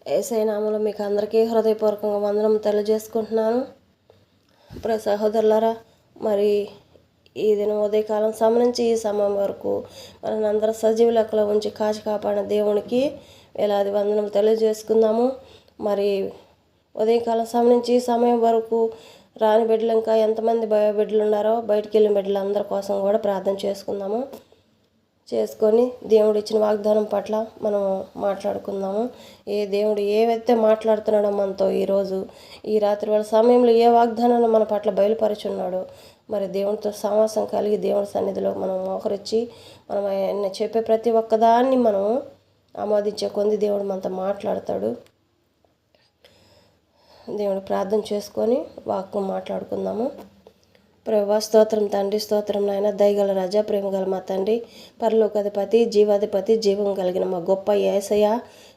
యేసయ్య నామములో మీకు అందరికీ హృదయపూర్వకంగా వందనం తెలియజేసుకుంటున్నాను. సహోదరులారా, మరి ఈ దినం ఉదయకాలం సమయం నుంచి ఈ సమయం వరకు మనల్ని అందరూ సజీవ లెక్కలో ఉంచి కాచి కాపాడిన దేవునికి వేలాది వందనం తెలియజేసుకుందాము. మరి ఉదయకాలం సమయం నుంచి ఈ సమయం వరకు రాని బిడ్డలు ఇంకా ఎంతమంది బిడ్డలు ఉన్నారో బయటికి వెళ్ళిన బిడ్డలు అందరి కోసం కూడా ప్రార్థన చేసుకొని దేవుడు ఇచ్చిన వాగ్దానం పట్ల మనం మాట్లాడుకుందాము. దేవుడు ఏవైతే మాట్లాడుతున్నాడో మనతో ఈరోజు ఈ రాత్రి వేళ సమయంలో ఏ వాగ్దానాన్ని మన పట్ల బయలుపరుచున్నాడో మరి దేవునితో సమాసం కలిగి దేవుని సన్నిధిలో మనం మోకరించి మనం ఆయన చెప్పే ప్రతి ఒక్కదాన్ని మనం ఆమోదించే కొంది దేవుడు మనతో మాట్లాడతాడు. దేవుడు ప్రార్థన చేసుకొని వాక్కు మాట్లాడుకుందాము. ప్రభువా, స్తోత్రం తండ్రి, స్తోత్రం నాయన, దయగల రాజా, ప్రేమగల మా తండ్రి, పరలోకాధిపతి, జీవాధిపతి, జీవం కలిగిన మా గొప్ప యేసయ్య,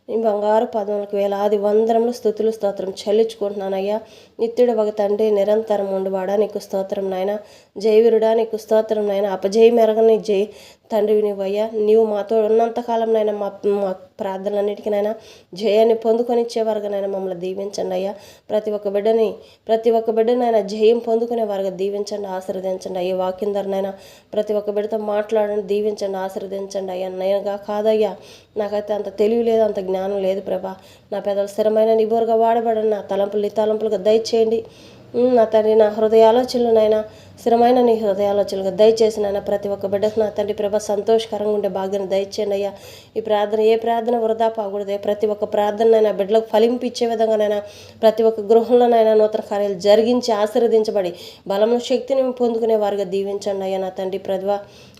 నీ బంగారు పదములకు వేలాది వందనములు స్థుతులు స్తోత్రం చెల్లించుకుంటున్నానయ్యా. నిత్యుడు ఒక తండ్రి, నిరంతరం ఉండువాడా నీకు స్తోత్రం నాయన, జయవీరుడా నీకు స్తోత్రం నాయన, అపజయం ఎరగని జై తండ్రివి నువ్వయ్యా. నీవు మాతో ఉన్నంతకాలం నాయన మా ప్రార్థనలన్నిటికీనైనా జయాన్ని పొందుకొని ఇచ్చేవారుగానైనా మమ్మల్ని దీవించండి అయ్యా. ప్రతి ఒక్క బిడ్డనైనా జయం పొందుకునే వారుగా దీవించండి, ఆశీర్వదించండి అయ్యా. వాక్యం ధరనైనా ప్రతి ఒక్క బిడ్డతో మాట్లాడండి, దీవించండి, ఆశీర్వదించండి అయ్యా. నయనగా కాదయ్యా, నాకైతే అంత తెలివి లేదు, అంత జ్ఞానం లేదు ప్రభా. నా పెదవులు స్థిరమైన నిబోరుగా వాడబడండి, నా తలంపులు తలంపులుగా దయచేయండి. నా తండ్రి, నా హృదయ ఆలోచనలు నాయన స్థిరమైన నీ హృదయ ఆలోచనలుగా దయచేసి నాయన ప్రతి ఒక్క బిడ్డకు నా తండ్రి ప్రభ సంతోషకరంగా ఉండే భాగ్యాన్ని దయచేయండి అయ్యా. ఈ ప్రార్థన ఏ ప్రార్థన వృధా పోకూడదు. ప్రతి ఒక్క ప్రార్థనైనా బిడ్డలకు ఫలింపించే విధంగానైనా ప్రతి ఒక్క గృహంలోనైనా నూతన కార్యాలు జరిగించి ఆశీర్వదించబడి బలము శక్తిని పొందుకునే వారిగా దీవించండి అయ్యా. నా తండ్రి ప్రభ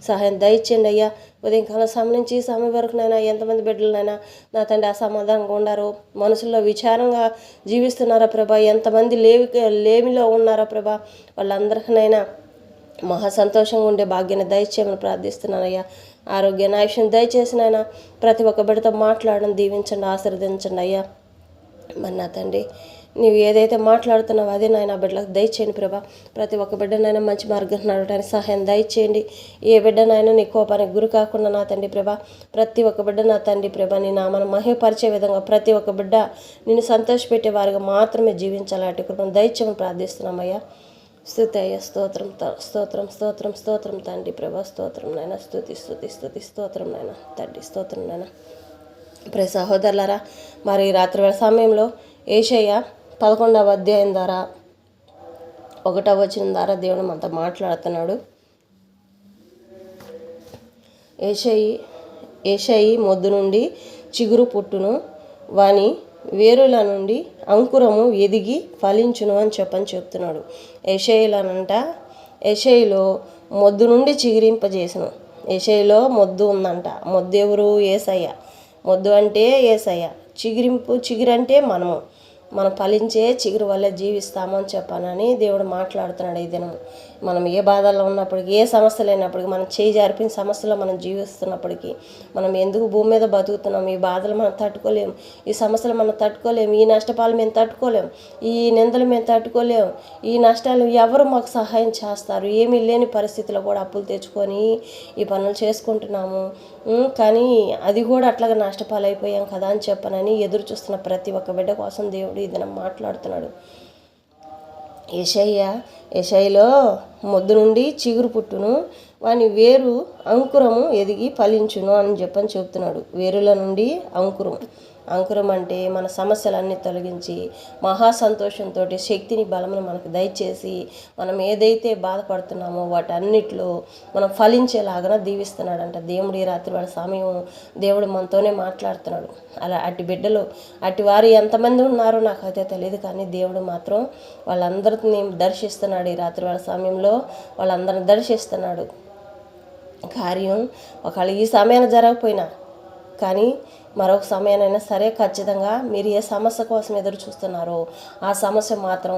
సహాయం దయచేయండి అయ్యా. ఉదయకాలం సమయం నుంచి ఈ సమయం వరకునైనా ఎంతమంది బిడ్డలనైనా నా తండ్రి అసమాధానంగా ఉండారో, మనసులో విచారంగా జీవిస్తున్నారా ప్రభా, ఎంతమంది లేమిలో ఉన్నారా ప్రభా, వాళ్ళందరికీనైనా మహా సంతోషంగా ఉండే భాగ్యాన్ని దయచేయమని ప్రార్థిస్తున్నానయ్యా. ఆరోగ్యాన్ని ఆయుష్ని దయచేసినైనా ప్రతి ఒక్క బిడ్డతో మాట్లాడడం దీవించండి, ఆశీర్వదించండి అయ్యా. మరి నా తండ్రి, నీవు ఏదైతే మాట్లాడుతున్నావో అదే నాయన బిడ్డలకు దయచేయండి ప్రభా. ప్రతి ఒక్క బిడ్డనైనా మంచి మార్గం నడవడానికి సహాయం దయచేయండి. ఏ బిడ్డనైనా నీ కోపానికి గురి కాకుండా నా తండ్రి ప్రభా, ప్రతి ఒక్క బిడ్డ నా తండ్రి ప్రభా నీ నామను మహిమపరిచే విధంగా ప్రతి ఒక్క బిడ్డ నిన్ను సంతోషపెట్టే వారిగా మాత్రమే జీవించాలి. అటు కృపను దయచేయమని ప్రార్థిస్తున్నామయ్యా. స్తుతి అయ్యా, స్తోత్రం స్తోత్రం స్తోత్రం స్తోత్రం తండ్రి ప్రభా, స్తోత్రం నాయన, స్తుతి స్తుతి స్తుతి స్తోత్రం నాయన తండ్రి, స్తోత్రం నాయన. ప్రియ సహోదరులారా, మరి రాత్రి వేళ సమయంలో యేషయ్య 11వ అధ్యాయం ద్వారా 1వ వచనం ద్వారా దేవుడు మనతో మాట్లాడుతున్నాడు. యేషయి మొద్దు నుండి చిగురు పుట్టును, వాని వేరుల నుండి అంకురము ఎదిగి ఫలించును అని చెప్తున్నాడు. యేషయిలో మొద్దు నుండి చిగురింపజేసును. యేషయిలో మొద్దు ఉందంట. మొద్దు ఎవరు? యేసయ్య. మొద్దు అంటే యేసయ్య. చిగురంటే మనం ఫలించే చిగురు వల్లే జీవిస్తామని చెప్పానని దేవుడు మాట్లాడుతున్నాడు. ఈ దినం మనం ఏ బాధల్లో ఉన్నప్పటికీ, ఏ సమస్యలు అయినప్పటికీ, మనం చేయి జారిపిన సమస్యలో మనం జీవిస్తున్నప్పటికీ, మనం ఎందుకు భూమి మీద బతుకుతున్నాం? ఈ బాధలు మనం తట్టుకోలేము, ఈ సమస్యలు మనం తట్టుకోలేము, ఈ నష్టపాలు మేము తట్టుకోలేము, ఈ నిందలు మేము తట్టుకోలేము, ఈ నష్టాలు ఎవరు మాకు సహాయం చేస్తారు? ఏమీ లేని పరిస్థితిలో కూడా అప్పులు తెచ్చుకొని ఈ పనులు చేసుకుంటున్నాము. కానీ అది కూడా అట్లాగా నష్టపాలైపోయాం కదా అని చెప్పనని ఎదురు చూస్తున్న ప్రతి ఒక్క బిడ్డ కోసం దేవుడు ఈ దినం మాట్లాడుతున్నాడు. యేషయిలో మొద్దు నుండి చిగురు పుట్టును, వాని వేరు అంకురము ఎదిగి ఫలించును అని చెప్తున్నాడు. వేరుల నుండి అంకురం అంటే మన సమస్యలన్నీ తొలగించి మహా సంతోషంతో శక్తిని బలమును మనకు దయచేసి మనం ఏదైతే బాధపడుతున్నామో వాటన్నిటిలో మనం ఫలించేలాగా దీవిస్తున్నాడంట దేవుడు. ఈ రాత్రి వాళ్ళ సమయం దేవుడు మనతోనే మాట్లాడుతున్నాడు. అలా అట్టి బిడ్డలు, అట్టి వారు ఎంతమంది ఉన్నారో నాకైతే తెలియదు, కానీ దేవుడు మాత్రం వాళ్ళందరినీ దర్శిస్తున్నాడు. ఈ రాత్రి వాళ్ళ సమయంలో వాళ్ళందరిని దర్శిస్తున్నాడు. కార్యం ఒకవేళ ఈ సమయాన్ని జరగకపోయినా కానీ మరొక సమయానైనా సరే ఖచ్చితంగా మీరు ఏ సమస్య కోసం ఎదురు చూస్తున్నారో ఆ సమస్య మాత్రం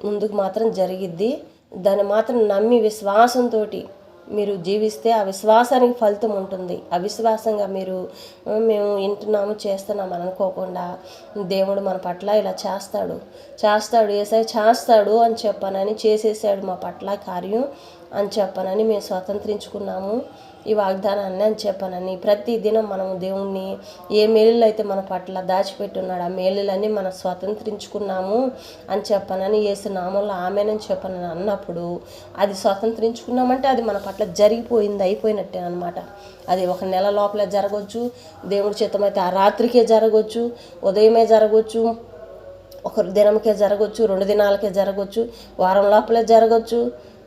ముందుకు మాత్రం జరిగిద్ది. దాన్ని మాత్రం నమ్మి విశ్వాసంతో మీరు జీవిస్తే ఆ విశ్వాసానికి ఫలితం ఉంటుంది. అవిశ్వాసంగా మేము వింటున్నాము చేస్తున్నాము అని అనుకోకుండా దేవుడు మన పట్ల ఇలా చేస్తాడు యేసయ్య చేస్తాడు అని చెప్పనని చేసేసాడు మా పట్ల కార్యం అని చెప్పనని మేము స్వతంత్రించుకున్నాము. ఈ వాగ్దానాన్ని అని చెప్పానని ప్రతి దినం మనము దేవుణ్ణి ఏ మేలులు అయితే మన పట్ల దాచిపెట్టున్నాడు ఆ మేలులన్నీ మనం స్వతంత్రించుకున్నాము అని చెప్పానని యేసు నామంలో ఆమెనని చెప్పానని అన్నప్పుడు అది స్వతంత్రించుకున్నామంటే అది మన పట్ల జరిగిపోయింది, అయిపోయినట్టే అనమాట. అది ఒక నెల లోపలే జరగవచ్చు, దేవుడి చిత్తమైతే ఆ రాత్రికే జరగవచ్చు, ఉదయమే జరగవచ్చు, ఒక దినంకే జరగవచ్చు, 2 దినాలకే జరగవచ్చు, వారం లోపలే జరగవచ్చు,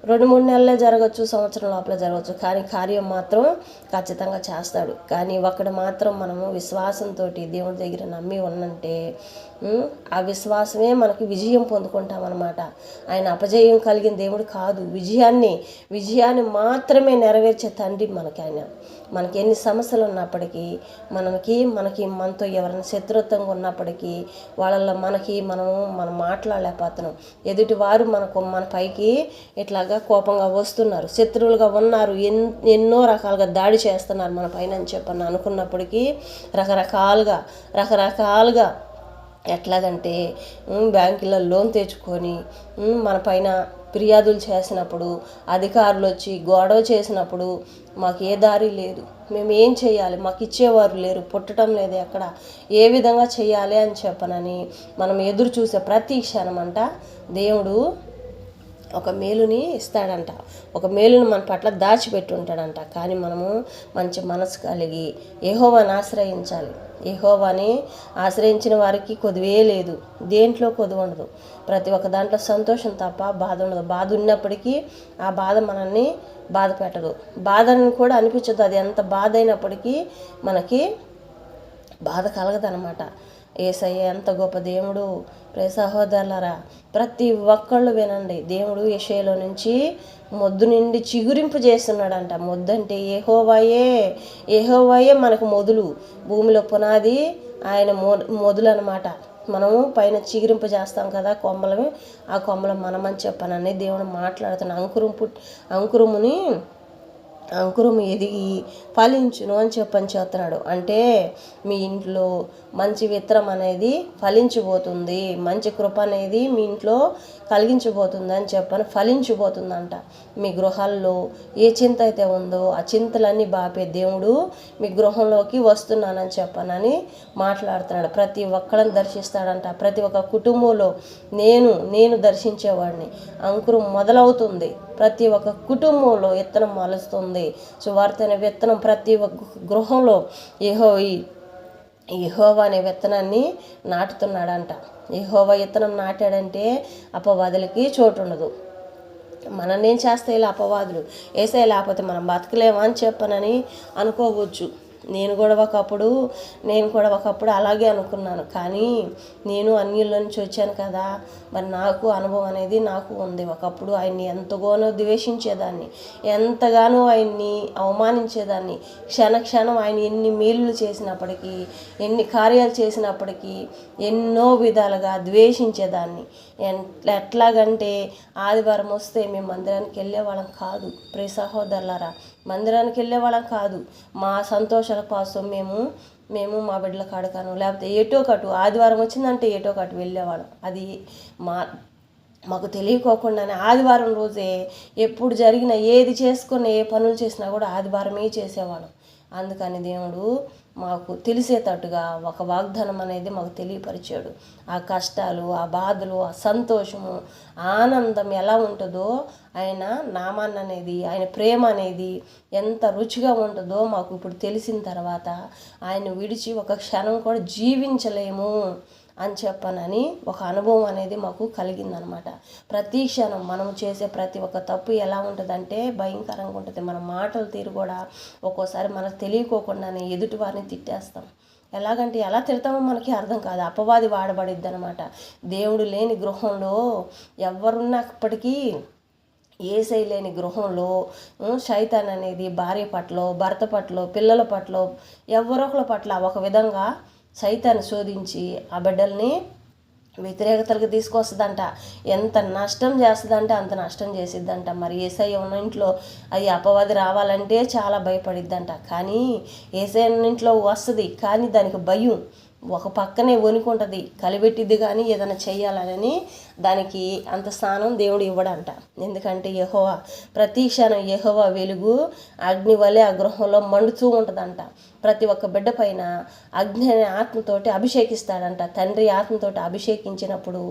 2-3 నెలలే జరగచ్చు, సంవత్సరం లోపల జరగచ్చు. కానీ కార్యం మాత్రం ఖచ్చితంగా చేస్తాడు. కానీ ఒక్కడు మాత్రం మనము విశ్వాసంతో దేవుడి దగ్గర నమ్మి ఉన్నంటే ఆ విశ్వాసమే మనకి విజయం పొందుకుంటామన్నమాట. ఆయన అపజయం కలిగిన దేవుడు కాదు, విజయాన్ని మాత్రమే నెరవేర్చే తండ్రి ఆయన. మనకి ఎన్ని సమస్యలు ఉన్నప్పటికీ, మనతో ఎవరైనా శత్రుత్వంగా ఉన్నప్పటికీ వాళ్ళల్లో మనం మాట్లాడలేకపోతున్నాం. ఎదుటి వారు మన పైకి ఇట్లాగా కోపంగా వస్తున్నారు, శత్రువులుగా ఉన్నారు, ఎన్నో రకాలుగా దాడి చేస్తున్నారు మన పైన అని చెప్పని అనుకున్నప్పటికీ రకరకాలుగా ఎట్లాగంటే బ్యాంకుల్లో లోన్ తెచ్చుకొని మన పైన ఫిర్యాదులు చేసినప్పుడు, అధికారులు వచ్చి గొడవ చేసినప్పుడు మాకు ఏ దారి లేదు, మేము ఏం చేయాలి, మాకు ఇచ్చేవారు లేరు, పుట్టడం లేదు, ఎక్కడ ఏ విధంగా చేయాలి అని చెప్పనని మనం ఎదురు చూసే ప్రతి క్షణమంట దేవుడు ఒక మేలుని ఇస్తాడంట, ఒక మేలుని మన పట్ల దాచిపెట్టి ఉంటాడంట. కానీ మనము మంచి మనసు కలిగి యెహోవాని ఆశ్రయించాలి. యెహోవాని ఆశ్రయించిన వారికి కొదువే లేదు, దేంట్లో కొదువు ఉండదు. ప్రతి ఒక్క దాంట్లో సంతోషం తప్ప బాధ ఉండదు. బాధ ఉన్నప్పటికీ ఆ బాధ మనల్ని బాధ పెట్టదు, బాధని కూడా అనిపించదు. అది ఎంత బాధ అయినప్పటికీ మనకి బాధ కలగదనమాట. యేసయ్య ఎంత గొప్ప దేవుడు. ప్రియ సహోదరులారా, ప్రతి ఒక్కళ్ళు వినండి, దేవుడు యెషయాలో నుంచి మొద్దు నుండి చిగురింపు చేస్తున్నాడంట. మొద్దంటే యెహోవాయే మనకు మొదలు, భూమిలో పునాది ఆయన మొదలు అనమాట. మనము పైన చిగురింపు చేస్తాం కదా కొమ్మలు, ఆ కొమ్మలు మనమని చెప్పనని దేవుడు మాట్లాడుతున్న అంకురము ఎదిగి ఫలించును అని చెప్తున్నాడు. అంటే మీ ఇంట్లో మంచి విత్తనం అనేది ఫలించబోతుంది, మంచి కృప అనేది మీ ఇంట్లో కలిగించబోతుంది అని ఫలించబోతుందంట. మీ గృహాల్లో ఏ చింత అయితే ఉందో ఆ చింతలన్నీ బాపే దేవుడు మీ గృహంలోకి వస్తున్నానని చెప్పనని మాట్లాడుతున్నాడు. ప్రతి ఒక్కళ్ళని దర్శిస్తాడంట. ప్రతి ఒక్క కుటుంబంలో నేను దర్శించేవాడిని. అంకురం మొదలవుతుంది, ప్రతి ఒక్క కుటుంబంలో విత్తనం మొలుస్తుంది. సువార్త అనే విత్తనం ప్రతి ఒక్క గృహంలో యెహోవా అనే విత్తనాన్ని నాటుతున్నాడంట. యెహోవా విత్తనం నాటాడంటే అపవాదులకి చోటు ఉండదు. మనల్ని ఏం చేస్తాయి ఇలా అపవాదులు, యేసయ్య లేకపోతే మనం బతకలేమా అని చెప్పనని అనుకోవచ్చు. నేను కూడా ఒకప్పుడు అలాగే అనుకున్నాను. కానీ నేను అన్యుల నుంచి వచ్చాను కదా, మరి నాకు అనుభవం అనేది నాకు ఉంది. ఒకప్పుడు ఆయన్ని ఎంతగానో ద్వేషించేదాన్ని, ఎంతగానో ఆయన్ని అవమానించేదాన్ని. క్షణం ఆయన ఎన్ని మేలులు చేసినప్పటికీ, ఎన్ని కార్యాలు చేసినప్పటికీ ఎన్నో విధాలుగా ద్వేషించేదాన్ని. ఎట్లాగంటే ఆదివారం వస్తే మేము మందిరానికి వెళ్ళేవాళ్ళం కాదు. ప్రియ సహోదరులారా, మందిరానికి వెళ్ళేవాళ్ళం కాదు. మా సంతోషాల కోసం మేము మా బిడ్డల కాడకాను లేకపోతే ఏటో కటు ఆదివారం వచ్చిందంటే ఏటో కటు వెళ్ళేవాళ్ళం. అది మాకు తెలియకోకుండానే ఆదివారం రోజే ఎప్పుడు జరిగిన ఏది చేసుకున్న ఏ పనులు చేసినా కూడా ఆదివారమే చేసేవాళ్ళం. అందుకని దేవుడు మాకు తెలిసేటట్టుగా ఒక వాగ్దానం అనేది మాకు తెలియపరిచాడు. ఆ కష్టాలు, ఆ బాధలు, ఆ సంతోషము, ఆనందం ఎలా ఉంటుందో, ఆయన నామాన్ని అనేది, ఆయన ప్రేమ అనేది ఎంత రుచిగా ఉంటుందో మాకు ఇప్పుడు తెలిసిన తర్వాత ఆయన విడిచి ఒక క్షణం కూడా జీవించలేము అని చెప్పనని ఒక అనుభవం అనేది మాకు కలిగిందనమాట. ప్రతి క్షణం మనం చేసే ప్రతి ఒక్క తప్పు ఎలా ఉంటుందంటే భయంకరంగా ఉంటుంది. మన మాటలు తీరు కూడా ఒక్కోసారి మనకు తెలియకోకుండానే ఎదుటి వారిని తిట్టేస్తాం. ఎలాగంటే ఎలా తిడతామో మనకి అర్థం కాదు. అపవాది వాడబడిద్ది అనమాట. దేవుడు లేని గృహంలో ఎవరున్నప్పటికీ, యేసయ్య లేని గృహంలో శైతాన్ అనేది భార్య పట్ల, భర్త పట్ల, పిల్లల పట్ల, ఎవరొకరి పట్ల ఒక విధంగా సైతాన్ని శోధించి ఆ బిడ్డల్ని వ్యతిరేకతలకు తీసుకొస్తుందంట. ఎంత నష్టం చేస్తుందంటే అంత నష్టం చేసిద్దంట. మరి యేసయ్య ఉన్న ఇంట్లో అది అపవాది రావాలంటే చాలా భయపడిద్దంట. కానీ యేసయ్య ఇంట్లో వస్తుంది, కానీ దానికి భయం. ఒక పక్కనే వణుకుంటుంది, కలిపెట్టిద్ది. కానీ ఏదైనా చెయ్యాలని దానికి అంత స్థానం దేవుడు ఇవ్వడంట. ఎందుకంటే యెహోవా ప్రతి క్షణం యెహోవా వెలుగు అగ్ని వలె ఆ గృహంలో మండుతూ ఉంటుందంట. ప్రతి ఒక్క బిడ్డ పైన అగ్ని అనే ఆత్మతోటి అభిషేకిస్తాడంట. తండ్రి ఆత్మతోటి అభిషేకించినప్పుడు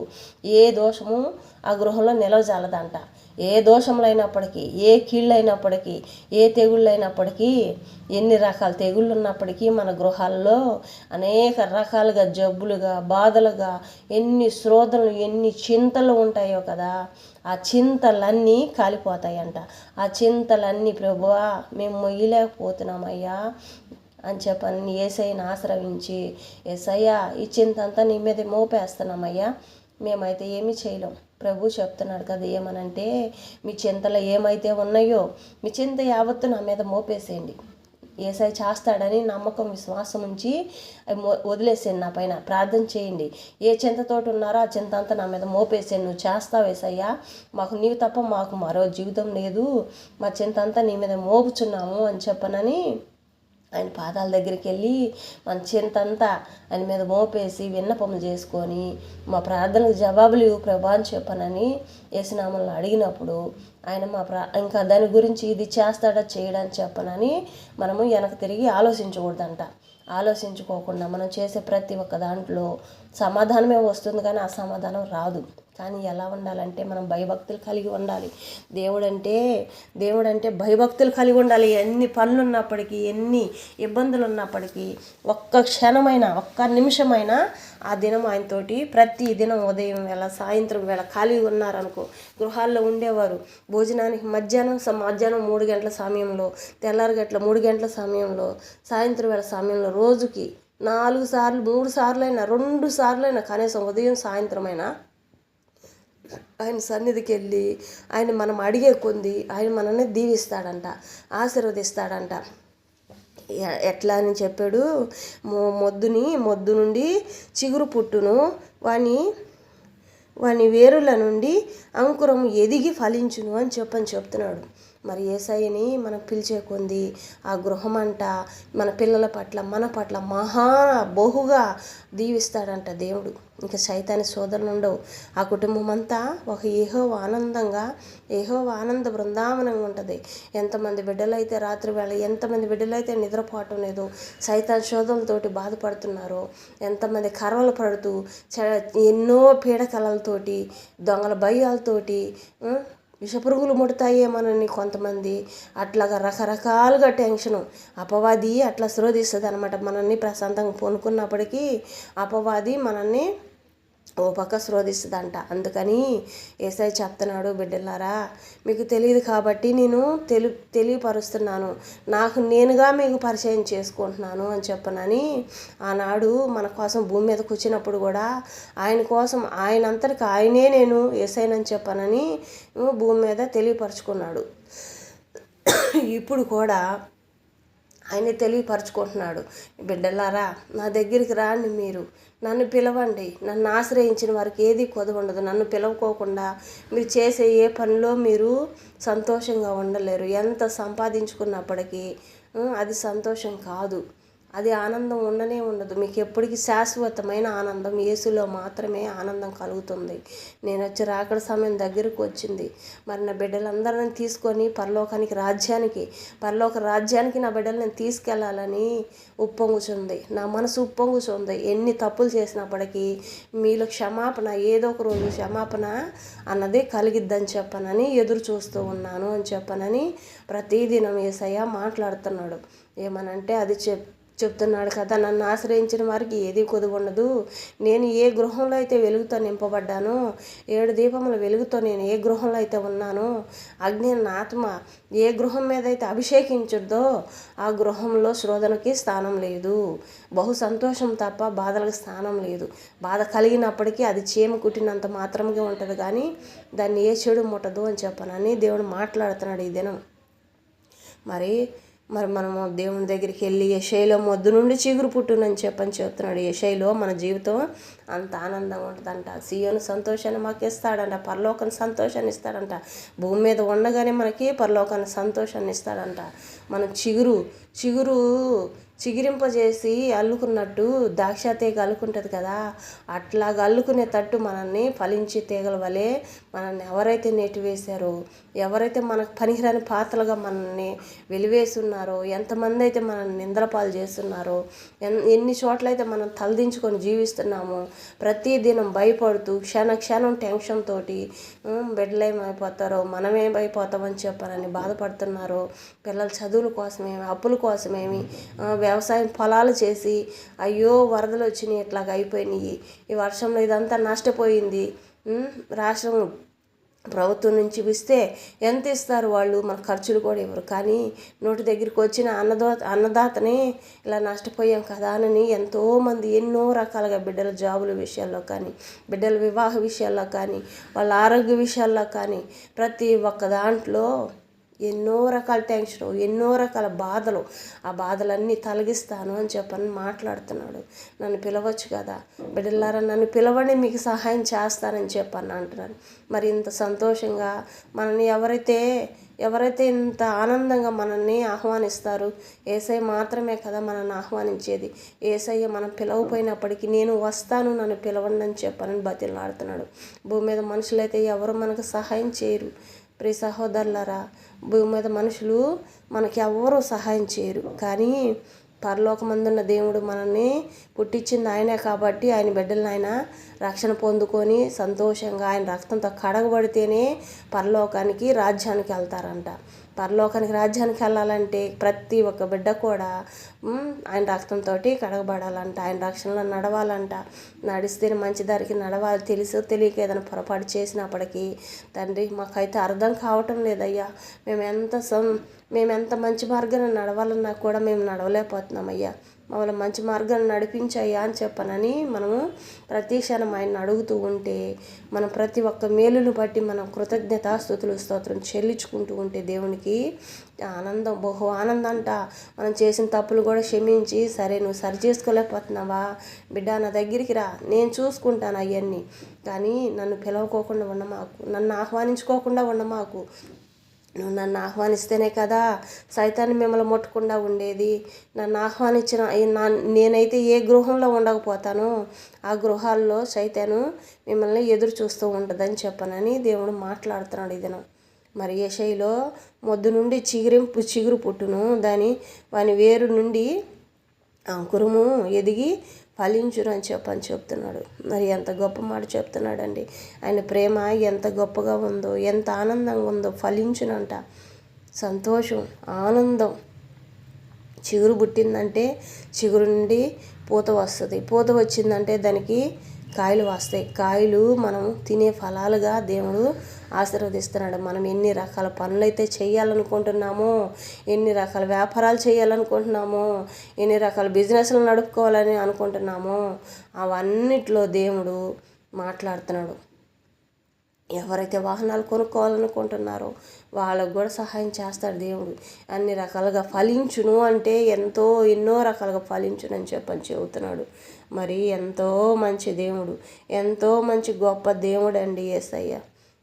ఏ దోషము ఆ గృహంలో నిలవజాలదంట. ఏ దోషములైనప్పటికీ, ఏ కీళ్ళైనప్పటికీ, ఏ తెగుళ్ళైనప్పటికీ, ఎన్ని రకాల తెగుళ్ళు ఉన్నప్పటికీ మన గృహాల్లో అనేక రకాలుగా జబ్బులుగా, బాధలుగా, ఎన్ని శ్రోధనలు, ఎన్ని చింతలు ఉంటాయో కదా, ఆ చింతలన్నీ కాలిపోతాయంట. ఆ చింతలన్నీ ప్రభువా మేము మొయ్యలేకపోతున్నామయ్యా అని చెప్పని యేసయ్యని ఆశ్రయించి, యేసయ్యా ఈ చింతంతా నీ మీద మోపేస్తున్నామయ్యా, మేమైతే ఏమీ చేయలేం. ప్రభు చెప్తున్నాడు కదా ఏమనంటే, మీ చింతలు ఏమైతే ఉన్నాయో మీ చింత యావత్తు నా మీద మోపేసేయండి. యేసయ్య చేస్తాడని నమ్మకం, విశ్వాసం ఉంచి వదిలేసేయండి. నా పైన ప్రార్థన చేయండి. ఏ చింతతోటి ఉన్నారో ఆ చింత అంతా నా మీద మోపేసేయండి. నువ్వు చేస్తావు యేసయ్యా, మాకు నీవు తప్ప మాకు మరో జీవితం లేదు, మా చింత అంతా నీ మీద మోపుచున్నాము అని చెప్పనని ఆయన పాదాల దగ్గరికి వెళ్ళి మన చింతంతా ఆయన మీద మోపేసి విన్నపములు చేసుకొని, మా ప్రార్థనకు జవాబులు ఇవ్వు ప్రభా అని చెప్పనని యేసునామంలో అడిగినప్పుడు ఆయన ఇంకా దాని గురించి ఇది చేస్తాడా చేయడానికి చెప్పనని మనము వెనక్కి తిరిగి ఆలోచించకూడదంట. ఆలోచించుకోకుండా మనం చేసే ప్రతి ఒక్క దాంట్లో సమాధానమే వస్తుంది, కానీ ఆ సమాధానం రాదు. కానీ ఎలా ఉండాలంటే మనం భయభక్తులు కలిగి ఉండాలి. దేవుడంటే భయభక్తులు కలిగి ఉండాలి. ఎన్ని పనులు ఉన్నప్పటికీ, ఎన్ని ఇబ్బందులు ఉన్నప్పటికీ, ఒక్క క్షణమైనా, ఒక్క నిమిషమైనా ఆ దినం ఆయనతోటి ప్రతి దినం ఉదయం వేళ, సాయంత్రం వేళ ఖాళీ ఉన్నారనుకో, గృహాల్లో ఉండేవారు భోజనానికి మధ్యాహ్నం 3 గంటల సమయంలో, తెల్లారగట్ల 3 గంటల సమయంలో, సాయంత్రం వేళ సమయంలో రోజుకి 4 సార్లు, 3 సార్లు అయినా, 2 సార్లు అయినా, కనీసం ఉదయం సాయంత్రమైనా ఆయన సన్నిధికి వెళ్ళి ఆయన మనం అడిగే కొంది ఆయన మనల్ని దీవిస్తాడంట, ఆశీర్వదిస్తాడంట. ఎట్లా అని చెప్పాడు, మొద్దు నుండి చిగురు పుట్టును, వాని వేరుల నుండి అంకురం ఎదిగి ఫలించును అని చెప్తున్నాడు. మరి యేసయ్యని మనం పిలిచే కొంది ఆ గృహం అంట మన పిల్లల పట్ల, మన పట్ల బహుగా దీవిస్తాడంట దేవుడు. ఇంకా సైతాని సోదరులు ఉండవు. ఆ కుటుంబం అంతా ఒక యెహోవా ఆనంద బృందావనంగా ఉంటుంది. ఎంతమంది బిడ్డలైతే రాత్రి వేళ, ఎంతమంది బిడ్డలైతే నిద్రపోవటం లేదు, సైతాన్ శోధనలతోటి బాధపడుతున్నారో, ఎంతమంది కర్వలు పడుతూ ఎన్నో పీడకలలతోటి, దొంగల భయాలతోటి, విషపురుగులు ముడతాయేమోనని కొంతమంది అట్లాగా రకరకాలుగా టెన్షను, అపవాది అట్లా శోధిస్తుంది అనమాట. మనల్ని ప్రశాంతంగా పొనుకున్నప్పటికీ అపవాది మనల్ని ఓ పక్క శోధిస్తుందంట. అందుకని యేసయ్య చెప్తున్నాడు, బిడ్డలారా మీకు తెలియదు కాబట్టి నేను తెలియపరుస్తున్నాను, నాకు నేనుగా మీకు పరిచయం చేసుకుంటున్నాను అని చెప్పనని ఆనాడు మన కోసం భూమి మీద కూర్చున్నప్పుడు కూడా ఆయన కోసం ఆయనంతటికి ఆయనే నేను యేసయ్యనని చెప్పనని భూమి మీద తెలియపరుచుకున్నాడు. ఇప్పుడు కూడా ఆయనే తెలియపరచుకుంటున్నాడు, బిడ్డలారా నా దగ్గరికి రాండి, మీరు నన్ను పిలవండి. నన్ను ఆశ్రయించిన వారికి ఏది కొదవ ఉండదు. నన్ను పిలవకోకుండా మీరు చేసే ఏ పనిలో మీరు సంతోషంగా ఉండలేరు. ఎంత సంపాదించుకున్నప్పటికీ అది సంతోషం కాదు, అది ఆనందం ఉండనే ఉండదు. మీకు ఎప్పటికీ శాశ్వతమైన ఆనందం యేసులో మాత్రమే ఆనందం కలుగుతుంది. నేను వచ్చి రాకడ సమయం దగ్గరకు వచ్చింది. మరి నా బిడ్డలందరిని తీసుకొని పరలోక రాజ్యానికి నా బిడ్డలను తీసుకెళ్లాలని ఉప్పొంగుచుంది. నా మనసు ఉప్పొంగుచుంది. ఎన్ని తప్పులు చేసినప్పటికీ మీలో క్షమాపణ, ఏదో ఒక రోజు క్షమాపణ అన్నదే కలిగిద్దని చెప్పనని ఎదురు చూస్తూ ఉన్నాను అని చెప్పనని ప్రతిదినం యేసయ్య మాట్లాడుతున్నాడు. ఏమనంటే అది చెప్తున్నాడు కదా, నన్ను ఆశ్రయించిన వారికి ఏది కొదువుండదు. నేను ఏ గృహంలో అయితే వెలుగుతో నింపబడ్డానో, 7 దీపముల వెలుగుతో నేను ఏ గృహంలో అయితే ఉన్నానో, అగ్ని ఆత్మ ఏ గృహం మీద అయితే అభిషేకించుద్దో ఆ గృహంలో శోధనకి స్థానం లేదు. బహు సంతోషం తప్ప బాధలకు స్థానం లేదు. బాధ కలిగినప్పటికీ అది చీమ కుట్టినంత మాత్రమే ఉంటుంది, కానీ దాన్ని ఏ చెడు ముట్టదు అని చెప్పనని దేవుడు మాట్లాడుతున్నాడు ఈ దినం. మరి మనము దేవుని దగ్గరికి వెళ్ళి యెషయాలో మొద్దు నుండి చిగురు పుట్టునని చెప్తున్నాడు. యెషయాలో మన జీవితం అంత ఆనందంగా ఉంటుందంట. సీయోను సంతోషాన్ని మాకు ఇస్తాడంట, పరలోకాన్ని సంతోషాన్ని ఇస్తాడంట. భూమి మీద ఉండగానే మనకి పరలోకాన్ని సంతోషాన్ని ఇస్తాడంట. మనం చిగురు చిగిరింపజేసి అల్లుకున్నట్టు ద్రాక్ష తీగ అల్లుకుంటుంది కదా, అట్లాగా అల్లుకునే తట్టు మనల్ని ఫలించి తీగల వలె మనల్ని ఎవరైతే నెట్టివేశారో, ఎవరైతే మనకు పనికిరాని పాత్రలుగా మనల్ని వెలివేస్తున్నారో, ఎంతమంది అయితే మనల్ని నిందల పాలు చేస్తున్నారో, ఎన్ని చోట్లయితే మనం తలదించుకొని జీవిస్తున్నామో, ప్రతి దినం భయపడుతూ క్షణం టెన్షన్ తోటి బిడ్డలేమైపోతారో, మనమేమైపోతామని చెప్పారని బాధపడుతున్నారో, పిల్లల చదువుల కోసమేమి, అప్పుల కోసమేమి, వ్యవసాయం పొలాలు చేసి అయ్యో వరదలు వచ్చినాయి, ఇట్లాగ అయిపోయినాయి, ఈ వర్షంలో ఇదంతా నష్టపోయింది, రాష్ట్రం ప్రభుత్వం నుంచి ఇస్తే ఎంత ఇస్తారు వాళ్ళు, మన ఖర్చులు కూడా ఇవ్వరు. కానీ నోటి దగ్గరికి వచ్చిన అన్నదాతని ఇలా నష్టపోయాం కదా అని ఎంతోమంది ఎన్నో రకాలుగా బిడ్డల జాబుల విషయాల్లో కానీ, బిడ్డల వివాహ విషయాల్లో కానీ, వాళ్ళ ఆరోగ్య విషయాల్లో కానీ, ప్రతి ఒక్క దాంట్లో ఎన్నో రకాల టెన్షన్, ఎన్నో రకాల బాధలు, ఆ బాధలన్నీ తొలగిస్తాను అని చెప్పని మాట్లాడుతున్నాడు. నన్ను పిలవచ్చు కదా బిడ్డలారా, నన్ను పిలవండి, మీకు సహాయం చేస్తానని చెప్పని అంటున్నాను. మరి ఇంత సంతోషంగా మనల్ని ఎవరైతే ఇంత ఆనందంగా మనల్ని ఆహ్వానిస్తారు, యేసయ్య మాత్రమే కదా మనల్ని ఆహ్వానించేది. యేసయ్య మనం పిలవపోయినప్పటికీ నేను వస్తాను, నన్ను పిలవండి అని చెప్పని బతిలాడుతున్నాడు. భూమి మీద మనుషులైతే ఎవరు మనకు సహాయం చేయరు. ప్రియ సహోదరులారా, భూమి మీద మనుషులు మనకి ఎవరూ సహాయం చేయరు. కానీ పరలోకమందున్న దేవుడు మనల్ని పుట్టించింది ఆయనే కాబట్టి ఆయన బిడ్డలను ఆయన రక్షణ పొందుకొని సంతోషంగా ఆయన రక్తంతో కడగబడితేనే పరలోకానికి రాజ్యానికి వెళ్తారంట. పరలోకానికి రాజ్యానికి వెళ్ళాలంటే ప్రతి ఒక్క బిడ్డ కూడా ఆయన రక్తంతో కడగబడాలంట, ఆయన రక్షణలో నడవాలంట. నడిస్తేనే మంచి దారికి నడవాలి. తెలియక ఏదైనా పొరపాటు చేసినప్పటికీ తండ్రి మాకైతే అర్థం కావటం లేదయ్యా, మేము ఎంత మంచి మార్గాన్ని నడవాలన్నా కూడా మేము నడవలేకపోతున్నామయ్యా, మమ్మల్ని మంచి మార్గాన్ని నడిపించయ్యా అని చెప్పనని మనము ప్రతి క్షణం ఆయన అడుగుతూ ఉంటే, మనం ప్రతి ఒక్క మేలును బట్టి మనం కృతజ్ఞతాస్తుతులు స్తోత్రం చెల్లించుకుంటూ ఉంటే దేవునికి ఆనందం, బహు ఆనందం అంట. మనం చేసిన తప్పులు కూడా క్షమించి, సరే నువ్వు సరి చేసుకోలేకపోతున్నావా బిడ్డ, నా దగ్గరికి రా, నేను చూసుకుంటాను అవన్నీ, కానీ నన్ను పిలవకోకుండా ఉండమాకు, నన్ను ఆహ్వానించుకోకుండా ఉండమాకు. నువ్వు నన్ను ఆహ్వానిస్తేనే కదా సైతాన్ని మిమ్మల్ని ముట్టకుండా ఉండేది. నన్ను ఆహ్వానించిన నేనైతే ఏ గృహంలో ఉండకపోతానో ఆ గృహాల్లో సైతాను మిమ్మల్ని ఎదురు చూస్తూ ఉంటుందని చెప్పనని దేవుడు మాట్లాడుతున్నాడు ఈ దినం. మరి యెషయాలో మొద్దు నుండి చిగురు పుట్టును, వాని వేరు నుండి అంకురము ఎదిగి ఫలించురు అని చెప్తున్నాడు. మరి ఎంత గొప్ప మాట చెప్తున్నాడండి. ఆయన ప్రేమ ఎంత గొప్పగా ఉందో, ఎంత ఆనందంగా ఉందో. ఫలించునంట, సంతోషం, ఆనందం. చిగురు పుట్టిందంటే చిగురు నుండి పూత వస్తుంది, పూత వచ్చిందంటే దానికి కాయలు వస్తాయి, కాయలు మనం తినే ఫలాలుగా దేవుడు ఆశీర్వదిస్తున్నాడు. మనం ఎన్ని రకాల పనులైతే చేయాలనుకుంటున్నామో, ఎన్ని రకాల వ్యాపారాలు చేయాలనుకుంటున్నామో, ఎన్ని రకాల బిజినెస్లు నడుపుకోవాలని అనుకుంటున్నామో అవన్నిట్లో దేవుడు మాట్లాడుతున్నాడు. ఎవరైతే వాహనాలు కొనుక్కోవాలనుకుంటున్నారో వాళ్ళకు కూడా సహాయం చేస్తాడు దేవుడు. అన్ని రకాలుగా ఫలించును అంటే ఎన్నో రకాలుగా ఫలించును అని చెబుతున్నాడు. మరి ఎంతో మంచి దేవుడు, ఎంతో మంచి గొప్ప దేవుడు అండి యేసయ్య.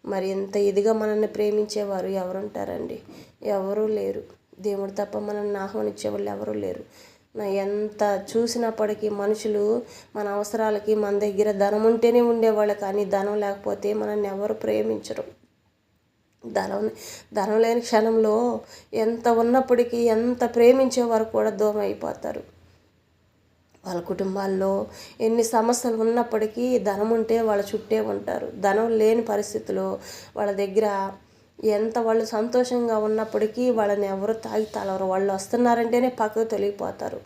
మరి ఇంత ఇదిగా మనల్ని ప్రేమించేవారు ఎవరుంటారండి? ఎవరూ లేరు. దేవుడు తప్ప మనల్ని ఆహ్వానించే వాళ్ళు ఎవరూ లేరు. ఎంత చూసినప్పటికీ మనుషులు మన అవసరాలకి మన దగ్గర ధనం ఉంటేనే ఉండేవాళ్ళు, కానీ ధనం లేకపోతే మనల్ని ఎవరు ప్రేమించరు. ధనం లేని క్షణంలో ఎంత ఉన్నప్పటికీ ఎంత ప్రేమించేవారు కూడా దూరం అయిపోతారు. వాళ్ళ కుటుంబాల్లో ఎన్ని సమస్యలు ఉన్నప్పటికీ ధనం ఉంటే వాళ్ళ చుట్టే ఉంటారు. ధనం లేని పరిస్థితిలో వాళ్ళ దగ్గర ఎంత వాళ్ళు సంతోషంగా ఉన్నప్పటికీ వాళ్ళని ఎవరు తాగి తలవరు. వాళ్ళు వస్తున్నారంటేనే పక్కకు తొలగిపోతారు.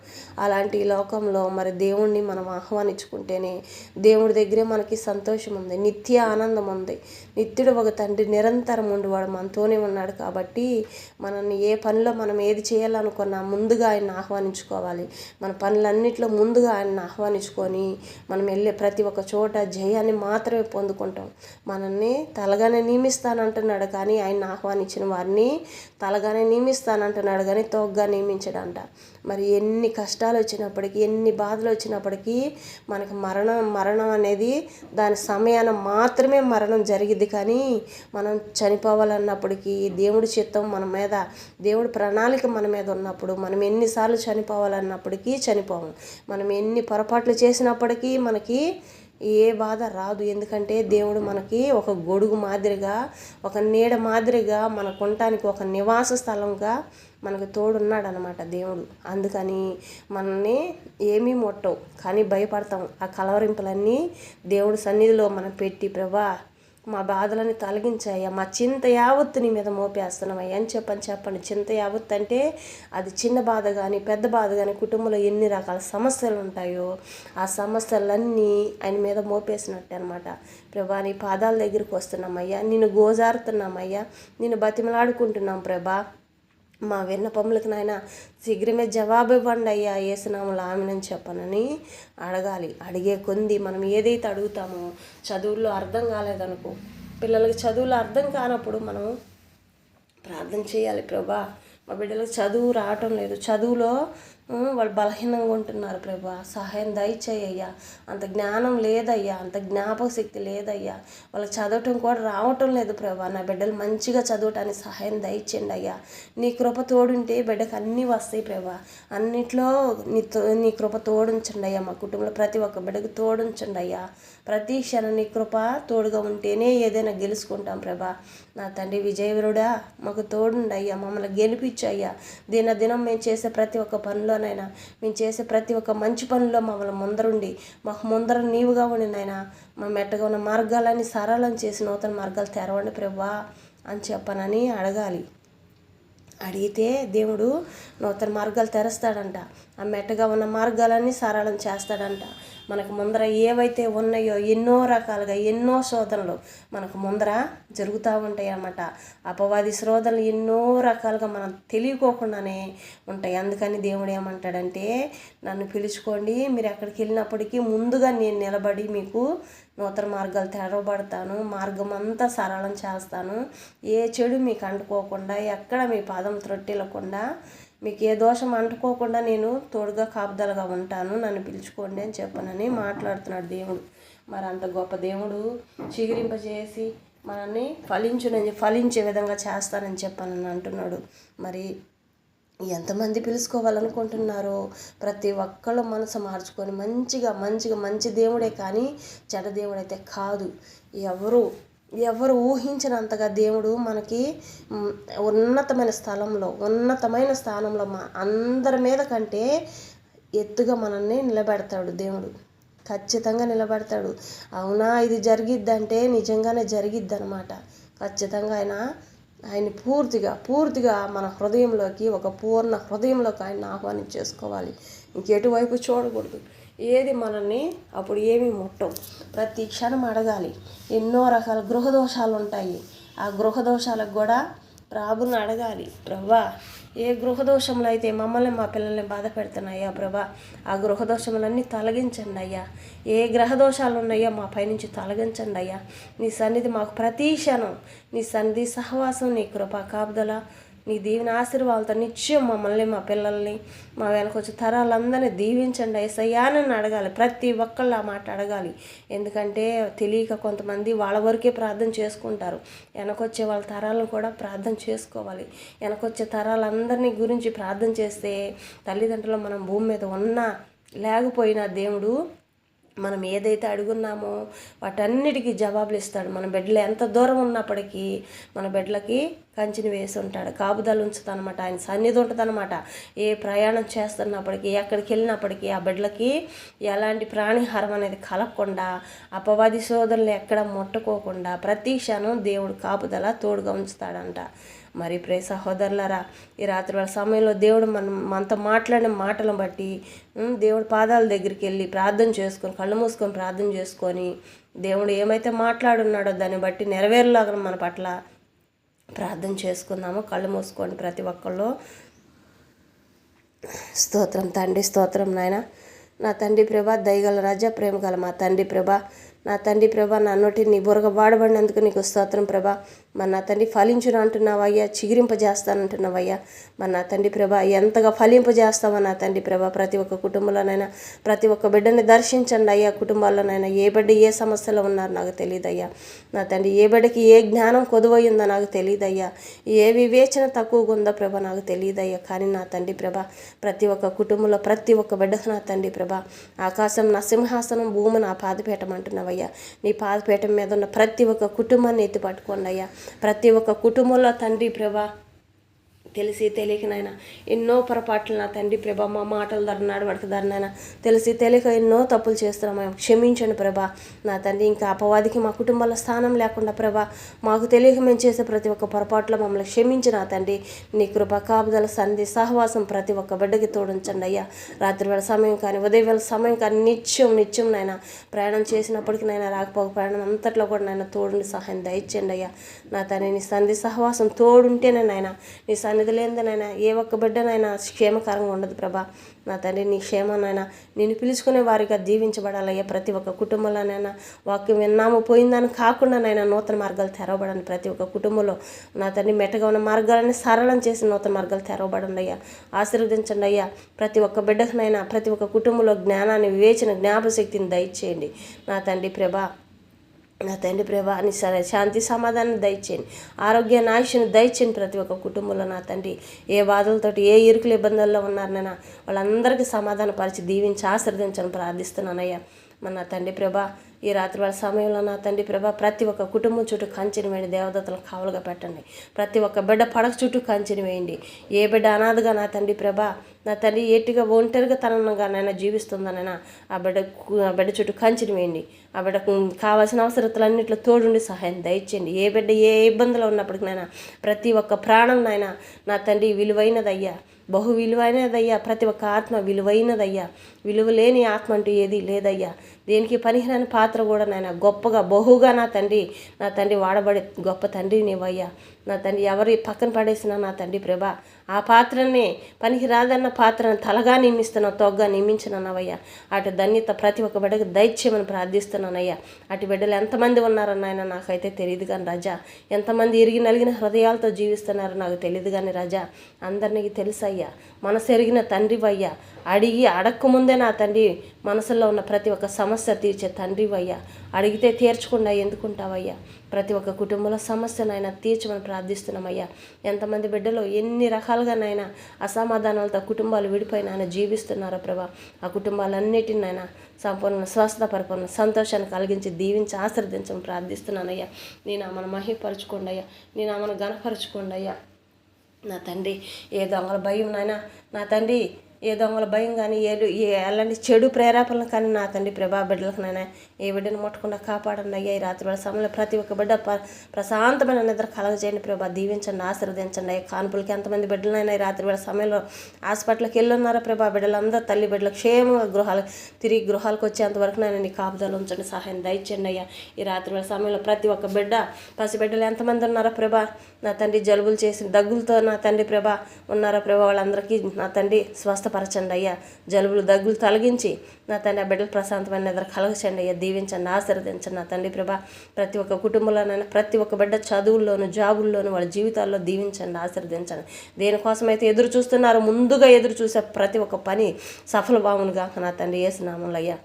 అలాంటి ఈ లోకంలో మరి దేవుణ్ణి మనం ఆహ్వానించుకుంటేనే దేవుడి దగ్గరే మనకి సంతోషం ఉంది, నిత్య ఆనందం ఉంది. నిత్యుడు ఒక తండ్రి నిరంతరం ఉండేవాడు మనతోనే ఉన్నాడు. కాబట్టి మనల్ని ఏ పనిలో మనం ఏది చేయాలనుకున్నా ముందుగా ఆయన్ని ఆహ్వానించుకోవాలి. మన పనులన్నింటిలో ముందుగా ఆయన్ని ఆహ్వానించుకొని మనం వెళ్ళే ప్రతి ఒక్క చోట జయాన్ని మాత్రమే పొందుకుంటాం. మనల్ని తలగానే నియమిస్తానంటున్నాడు, కానీ ఆయన ఆహ్వానించిన వారిని తలగానే నియమిస్తానంటున్నాడు కానీ తోగ్గా నియమించడంట. మరి ఎన్ని కష్టాలు వచ్చినప్పటికీ, ఎన్ని బాధలు వచ్చినప్పటికీ మనకు మరణం అనేది దాని సమయాన మాత్రమే మరణం జరిగిద్ది. కానీ మనం చనిపోవాలన్నప్పటికీ దేవుడి చిత్తం మన మీద, దేవుడి ప్రణాళిక మన మీద ఉన్నప్పుడు మనం ఎన్నిసార్లు చనిపోవాలన్నప్పటికీ చనిపోము. మనం ఎన్ని పొరపాట్లు చేసినప్పటికీ మనకి ఏ బాధ రాదు. ఎందుకంటే దేవుడు మనకి ఒక గొడుగు మాదిరిగా, ఒక నీడ మాదిరిగా మనకు ఉండటానికి ఒక నివాస స్థలంగా మనకు తోడున్నాడు అనమాట దేవుడు. అందుకని మనల్ని ఏమీ ముట్టవు, కానీ భయపడతాం. ఆ కలవరింపులన్నీ దేవుడి సన్నిధిలో మనం పెట్టి, ప్రభా మా బాధలని తొలగించాయ్యా, మా చింత యావత్తు నీ మీద మోపేస్తున్నామయ్యా అని చెప్పండి. చింత యావత్తు అంటే అది చిన్న బాధ కానీ పెద్ద బాధ కానీ, కుటుంబంలో ఎన్ని రకాల సమస్యలు ఉంటాయో ఆ సమస్యలన్నీ ఆయన మీద మోపేసినట్టే అనమాట. ప్రభా నీ పాదాల దగ్గరికి వస్తున్నామయ్యా, నిన్ను గోజారుతున్నామయ్యా, నిన్ను బతిమలాడుకుంటున్నాం ప్రభా. మా విన్నపములకు నాయన శీఘ్రమే జవాబు ఇవ్వండి అయ్యా, యేసునామములో ఆమేనని చెప్పనని అడగాలి. అడిగే కొంది మనం ఏదైతే అడుగుతామో, చదువుల్లో అర్థం కాలేదనుకో, పిల్లలకి చదువులో అర్థం కానప్పుడు మనం ప్రార్థన చేయాలి. ప్రభా మా బిడ్డలకు చదువు రావటం లేదు, చదువులో వాళ్ళు బలహీనంగా ఉంటున్నారు ప్రభా, సహాయం దయచేయ్యా. అంత జ్ఞానం లేదయ్యా, అంత జ్ఞాపక శక్తి లేదయ్యా, వాళ్ళకి చదవటం కూడా రావటం లేదు ప్రభా. నా బిడ్డలు మంచిగా చదవటానికి సహాయం దయచేయండి అయ్యా. నీ కృప తోడుంటే బిడ్డకు అన్నీ వస్తాయి ప్రభా. అన్నిట్లో నీ కృప తోడుంచండి అయ్యా. మా కుటుంబంలో ప్రతి ఒక్క బిడ్డకు తోడుంచండి అయ్యా. ప్రతి క్షణం నీ కృప తోడుగా ఉంటేనే ఏదైనా గెలుచుకుంటాం ప్రభా. నా తండ్రి విజయవరుడా మాకు తోడుండి అయ్యా, మమ్మల్ని గెలిపించయ్యా. దినం మేము చేసే ప్రతి ఒక్క పనిలోనైనా, మేము చేసే ప్రతి ఒక్క మంచి పనిలో మమ్మల్ని ముందరుండి, మాకు ముందర నీవుగా ఉండి నాయనా, మా మెట్టగా ఉన్న మార్గాలన్నీ సరళం చేసి నూతన మార్గాలు తెరవండి ప్రభా అని చెప్పనని అడగాలి. అడిగితే దేవుడు నూతన మార్గాలు తెరుస్తాడంట. ఆ మెట్టగా ఉన్న మార్గాలన్నీ సరళం చేస్తాడంట. మనకు ముందర ఏవైతే ఉన్నాయో ఎన్నో రకాలుగా ఎన్నో శోధనలు మనకు ముందర జరుగుతూ ఉంటాయి అన్నమాట. అపవాది శోధనలు ఎన్నో రకాలుగా మనం తెలియకోకుండానే ఉంటాయి. అందుకని దేవుడు ఏమంటాడంటే, నన్ను పిలుచుకోండి, మీరు ఎక్కడికి వెళ్ళినప్పటికీ ముందుగా నేను నిలబడి మీకు నూతన మార్గాలు తెరవబడతాను, మార్గం అంతా సరళం చేస్తాను, ఏ చెడు మీకు అంటుకోకుండా, ఎక్కడ మీ పాదం త్రొట్టిల్లకుండా, మీకు ఏ దోషం అంటుకోకుండా నేను తోడుగా కాపుదలగా ఉంటాను, నన్ను పిలుచుకోండి అని చెప్పనని మాట్లాడుతున్నాడు దేవుడు. మరి అంత గొప్ప దేవుడు చిగురింపజేసి మనల్ని ఫలించే విధంగా చేస్తానని చెప్పనని అంటున్నాడు. మరి ఎంతమంది పిలుచుకోవాలనుకుంటున్నారో ప్రతి ఒక్కళ్ళు మనసు మార్చుకొని మంచి దేవుడే కానీ చెడ్డ దేవుడైతే కాదు. ఎవరు ఊహించినంతగా దేవుడు మనకి ఉన్నతమైన స్థానంలో అందరి మీద కంటే ఎత్తుగా మనల్ని నిలబెడతాడు దేవుడు. ఖచ్చితంగా నిలబెడతాడు. అవునా ఇది జరిగిద్దంటే నిజంగానే జరిగిద్ది అనమాట. ఖచ్చితంగా ఆయన పూర్తిగా మన హృదయంలోకి, ఒక పూర్ణ హృదయంలోకి ఆయన ఆహ్వానించేసుకోవాలి. ఇంకెటువైపు చూడకూడదు. ఏది మనల్ని అప్పుడు ఏమీ ముట్టవు. ప్రతి క్షణం అడగాలి. ఎన్నో రకాల గృహదోషాలు ఉంటాయి. ఆ గృహదోషాలకు కూడా ప్రభుని అడగాలి. ప్రభా ఏ గృహదోషములు అయితే మమ్మల్ని మా పిల్లల్ని బాధ పెడుతున్నాయా ప్రభా, ఆ గృహదోషములన్నీ తొలగించండి అయ్యా. ఏ గ్రహదోషాలు ఉన్నాయో మా పైనుంచి తొలగించండి అయ్యా. నీ సన్నిధి మాకు ప్రతి క్షణం, నీ సన్నిధి సహవాసం, నీ కృప కాపుదల, నీ దీవెన ఆశీర్వాదాలతో నిత్యం మమ్మల్ని, మా పిల్లల్ని, మా వెనకొచ్చే తరాలందరినీ దీవించండి యేసయ్యానని అడగాలి. ప్రతి ఒక్కళ్ళు ఆ మాట అడగాలి. ఎందుకంటే తెలియక కొంతమంది వాళ్ళ వరకే ప్రార్థన చేసుకుంటారు. వెనకొచ్చే వాళ్ళ తరాలను కూడా ప్రార్థన చేసుకోవాలి. వెనకొచ్చే తరాలందరినీ గురించి ప్రార్థన చేస్తే తల్లిదండ్రులు మనం భూమి మీద ఉన్నా లేకపోయినా దేవుడు మనం ఏదైతే అడుగున్నామో వాటన్నిటికీ జవాబులు ఇస్తాడు. మన బిడ్డలు ఎంత దూరం ఉన్నప్పటికీ మన బిడ్డలకి కంచిని వేసి ఉంటాడు, కాపుదలు ఉంచుతానమాట. ఆయన సన్నిధి ఉంటుందన్నమాట. ఏ ప్రయాణం చేస్తున్నప్పటికీ, ఎక్కడికి వెళ్ళినప్పటికీ ఆ బిడ్డలకి ఎలాంటి ప్రాణిహారం అనేది కలగకుండా, అపవాది సోదరులు ఎక్కడ ముట్టుకోకుండా ప్రతి క్షణం దేవుడు కాపుదల తోడుగా ఉంచుతాడంట. మరి ప్రియ సహోదరులారా, ఈ రాత్రి వాళ్ళ సమయంలో దేవుడు మనతో మాట్లాడిన మాటలను బట్టి దేవుడు పాదాల దగ్గరికి వెళ్ళి ప్రార్థన చేసుకొని, కళ్ళు మూసుకొని ప్రార్థన చేసుకొని, దేవుడు ఏమైతే మాట్లాడున్నాడో దాన్ని బట్టి నెరవేరులాగా మన పట్ల ప్రార్థన చేసుకుందాము. కళ్ళు మూసుకోండి ప్రతి ఒక్కళ్ళు. స్తోత్రం తండ్రి, స్తోత్రం నాయన. నా తండ్రి ప్రభా, దయగల రాజా, ప్రేమ గల మా తండ్రి ప్రభా, నా తండ్రి ప్రభా నా నోటిని నీ బురగ వాడబడినందుకు నీకు స్తోత్రం ప్రభా. మరి నా తండ్రి ఫలించును అంటున్నావయ్యా, చిగురింపజేస్తానంటున్నావయ్యా. మరి నా తండ్రి ప్రభా ఎంతగా ఫలింపజేస్తావో నా తండ్రి ప్రభా. ప్రతి ఒక్క కుటుంబంలోనైనా ప్రతి ఒక్క బిడ్డని దర్శించండి అయ్యా. కుటుంబాల్లోనైనా ఏ బిడ్డ ఏ సమస్యలో ఉన్నారు నాకు తెలియదయ్యా. నా తండ్రి ఏ బిడ్డకి ఏ జ్ఞానం కొదువయ్యిందో నాకు తెలియదయ్యా. ఏ వివేచన తక్కువగా ఉందో ప్రభా నాకు తెలియదయ్యా. కానీ నా తండ్రి ప్రభా ప్రతి ఒక్క కుటుంబంలో ప్రతి ఒక్క బిడ్డకు నా తండ్రి ప్రభా ఆకాశం నా సింహాసనం, భూమి నా పాదపీఠం అంటున్నావయ్యా. నీ పాదపీఠం మీద ఉన్న ప్రతి ఒక్క కుటుంబాన్ని ఎత్తి పట్టుకోండి అయ్యా. ప్రతి ఒక్క కుటుంబంలో తండ్రి ప్రభా తెలిసి తెలియక నాయన ఎన్నో పొరపాట్లు నా తండ్రి ప్రభా, మా మాటల ధర నడవడిక ధర నాయన తెలిసి తెలియక ఎన్నో తప్పులు చేస్తున్నాం. క్షమించండి ప్రభా. నా తండ్రి ఇంకా అపవాదికి మా కుటుంబాల్లో స్థానం లేకుండా ప్రభా మాకు తెలియక మేము చేసే ప్రతి ఒక్క పొరపాట్లో మమ్మల్ని క్షమించి నా తండ్రి నీ కృప కాపుదల సంధి సహవాసం ప్రతి ఒక్క బిడ్డకి తోడించండి అయ్యా. రాత్రి వేళ సమయం కానీ ఉదయం వేళ సమయం కానీ నిత్యం నాయన ప్రయాణం చేసినప్పటికీ నాయన రాకపోక ప్రయాణం అంతట్లో కూడా నాయన తోడుని సహాయం దయచేయండి అయ్యా. నా తండ్రి నీ సంధి సహవాసం తోడుంటేనే నాయన నీ సన్నిధి లేనిదనైనా ఏ ఒక్క బిడ్డనైనా క్షేమకరంగా ఉండదు ప్రభా. నా తండ్రి నీ క్షేమానైనా నేను పిలుచుకునే వారిగా దీవించబడాలయ్యా. ప్రతి ఒక్క కుటుంబంలోనైనా వాక్యం విన్నాము పోయిందని కాకుండానైనా నూతన మార్గాలు తెరవబడండి. ప్రతి ఒక్క కుటుంబంలో నా తండ్రి మెట్టగా ఉన్న మార్గాలని సరళం చేసి నూతన మార్గాలు తెరవబడండి అయ్యా. ఆశీర్వదించండి అయ్యా. ప్రతి ఒక్క బిడ్డకునైనా ప్రతి ఒక్క కుటుంబంలో జ్ఞానాన్ని, వివేచన, జ్ఞాపశక్తిని దయచేయండి నా తండ్రి ప్రభా. నా తండ్రి ప్రభా నీ శాంతి సమాధానం దయచేయండి. ఆరోగ్యాన్ని, ఆయుష్ని దయచేయండి ప్రతి ఒక్క కుటుంబంలో నా తండ్రి. ఏ బాధలతోటి ఏ ఇరుకుల ఇబ్బందుల్లో ఉన్నారనైనా వాళ్ళందరికీ సమాధాన పరిచి దీవించి ఆశీర్వదించని ప్రార్థిస్తున్నానయ్యా. మన నా తండ్రి ప్రభా ఈ రాత్రి వాళ్ళ సమయంలో నా తండ్రి ప్రభా ప్రతి ఒక్క కుటుంబం చుట్టూ కంచెని వేయండి. దేవదత్తలను కావలుగా పెట్టండి. ప్రతి ఒక్క బిడ్డ పడక చుట్టూ కంచెని వేయండి. ఏ బిడ్డ అనాథగా నా తండ్రి ప్రభా నా తండ్రి ఏటిగా ఒంటరిగా తనంగానైనా జీవిస్తుందనైనా ఆ బిడ్డ చుట్టూ కంచెని వేయండి. ఆ బిడ్డకు కావాల్సిన అవసరతలన్నింటిలో తోడుండి సహాయం దయచేయండి. ఏ బిడ్డ ఏ ఇబ్బందులు ఉన్నప్పటికైనా ప్రతి ఒక్క ప్రాణం నాయన నా తండ్రి విలువైనదయ్యా, బహు విలువైనదయ్యా. ప్రతి ఒక్క ఆత్మ విలువైనదయ్యా. విలువ లేని ఆత్మ అంటూ ఏది లేదయ్యా. దేనికి పనికిరాని పాత్ర కూడా నాయన గొప్పగా బహుగా నా తండ్రి వాడబడే గొప్ప తండ్రి నీవయ్యా. నా తండ్రి ఎవరి పక్కన పడేసినా నా తండ్రి ప్రభా ఆ పాత్రనే పనికి రాదన్న పాత్రను తలగా నియమిస్తున్నావు, తొగ్గా నియమించినవయ్యా. అటు ధన్యత ప్రతి ఒక్క బిడ్డకు దయచేయమని ప్రార్థిస్తున్నానయ్యా. అటు బిడ్డలు ఎంతమంది ఉన్నారన్న ఆయన నాకైతే తెలియదు కానీ రాజా, ఎంతమంది ఇరిగి నలిగిన హృదయాలతో జీవిస్తున్నారో నాకు తెలియదు కానీ రాజా, అందరినీ తెలుసయ్యా. మనసు ఎరిగిన తండ్రివయ్యా. అడగకముందే నా తండ్రి మనసులో ఉన్న ప్రతి ఒక్క సమస్య తీర్చే తండ్రివయ్యా. అడిగితే తీర్చకుండా ఎందుకుంటావయ్యా. ప్రతి ఒక్క కుటుంబంలో సమస్యనైనా తీర్చమని ప్రార్థిస్తున్నామయ్యా. ఎంతమంది బిడ్డలు ఎన్ని రకాలుగానైనా అసమాధానాలతో కుటుంబాలు విడిపోయిన ఆయన జీవిస్తున్నారో ప్రభా, ఆ కుటుంబాలన్నిటినైనా సంపూర్ణ స్వస్థత, పరిపూర్ణ సంతోషాన్ని కలిగించి దీవించి ఆశీర్వదించమని ప్రార్థిస్తున్నానయ్యా. నీ నామను మహిమపరచుకోండి అయ్యా. నీ నామను ఘనపరచుకోండి అయ్యా. నా తండ్రి ఏ దొంగల భయం నాయన, నా తండ్రి ఏ దొంగల భయం కానీ అలాంటి చెడు ప్రేరేపణలు కానీ నా తండ్రి ప్రభా బిడ్డలకు నాయన ఏ బిడ్డను ముట్టకుండా కాపాడండి అయ్యా. ఈ రాత్రి వేళ సమయంలో ప్రతి ఒక్క బిడ్డ ప్రశాంతమైన నిద్ర కలగజేయండి ప్రభా. దీవించండి, ఆశీర్వదించండి అయ్యా. కాన్పులకి ఎంతమంది బిడ్డలైనా ఈ రాత్రి వేళ సమయంలో హాస్పిటల్కి వెళ్ళున్నారా ప్రభా. బిడ్డలందరూ తల్లి బిడ్డలు క్షేమంగా తిరిగి గృహాలకు వచ్చేంతవరకు నాయన నీ కాపుదలు ఉంచండి, సహాయం దయచేయండి అయ్యా. ఈ రాత్రి వేళ సమయంలో ప్రతి ఒక్క బిడ్డ పసిబిడ్డలు ఎంతమంది ఉన్నారా ప్రభా. నా తండ్రి జలుబులు చేసి దగ్గులతో నా తండ్రి ప్రభా ఉన్నారా ప్రభా. వాళ్ళందరికీ నా తండ్రి స్వస్థపరచండి అయ్యా. జలుబులు దగ్గులు తొలగించి నా తండ్రి ఆ బిడ్డలు ప్రశాంతమైన నిద్ర కలగచండి అయ్యా. దీవించండి, ఆశీర్వదించండి నా తండ్రి ప్రభా. ప్రతి ఒక్క కుటుంబంలోనైనా ప్రతి ఒక్క బిడ్డ చదువుల్లోను, జాబుల్లోను, వాళ్ళ జీవితాల్లో దీవించండి, ఆశీర్వదించండి. దేనికోసమైతే ఎదురు చూస్తున్నారో ముందుగా ఎదురు చూసే ప్రతి ఒక్క పని సఫలభావముగా నా తండ్రి యేసునామములో అయ్యా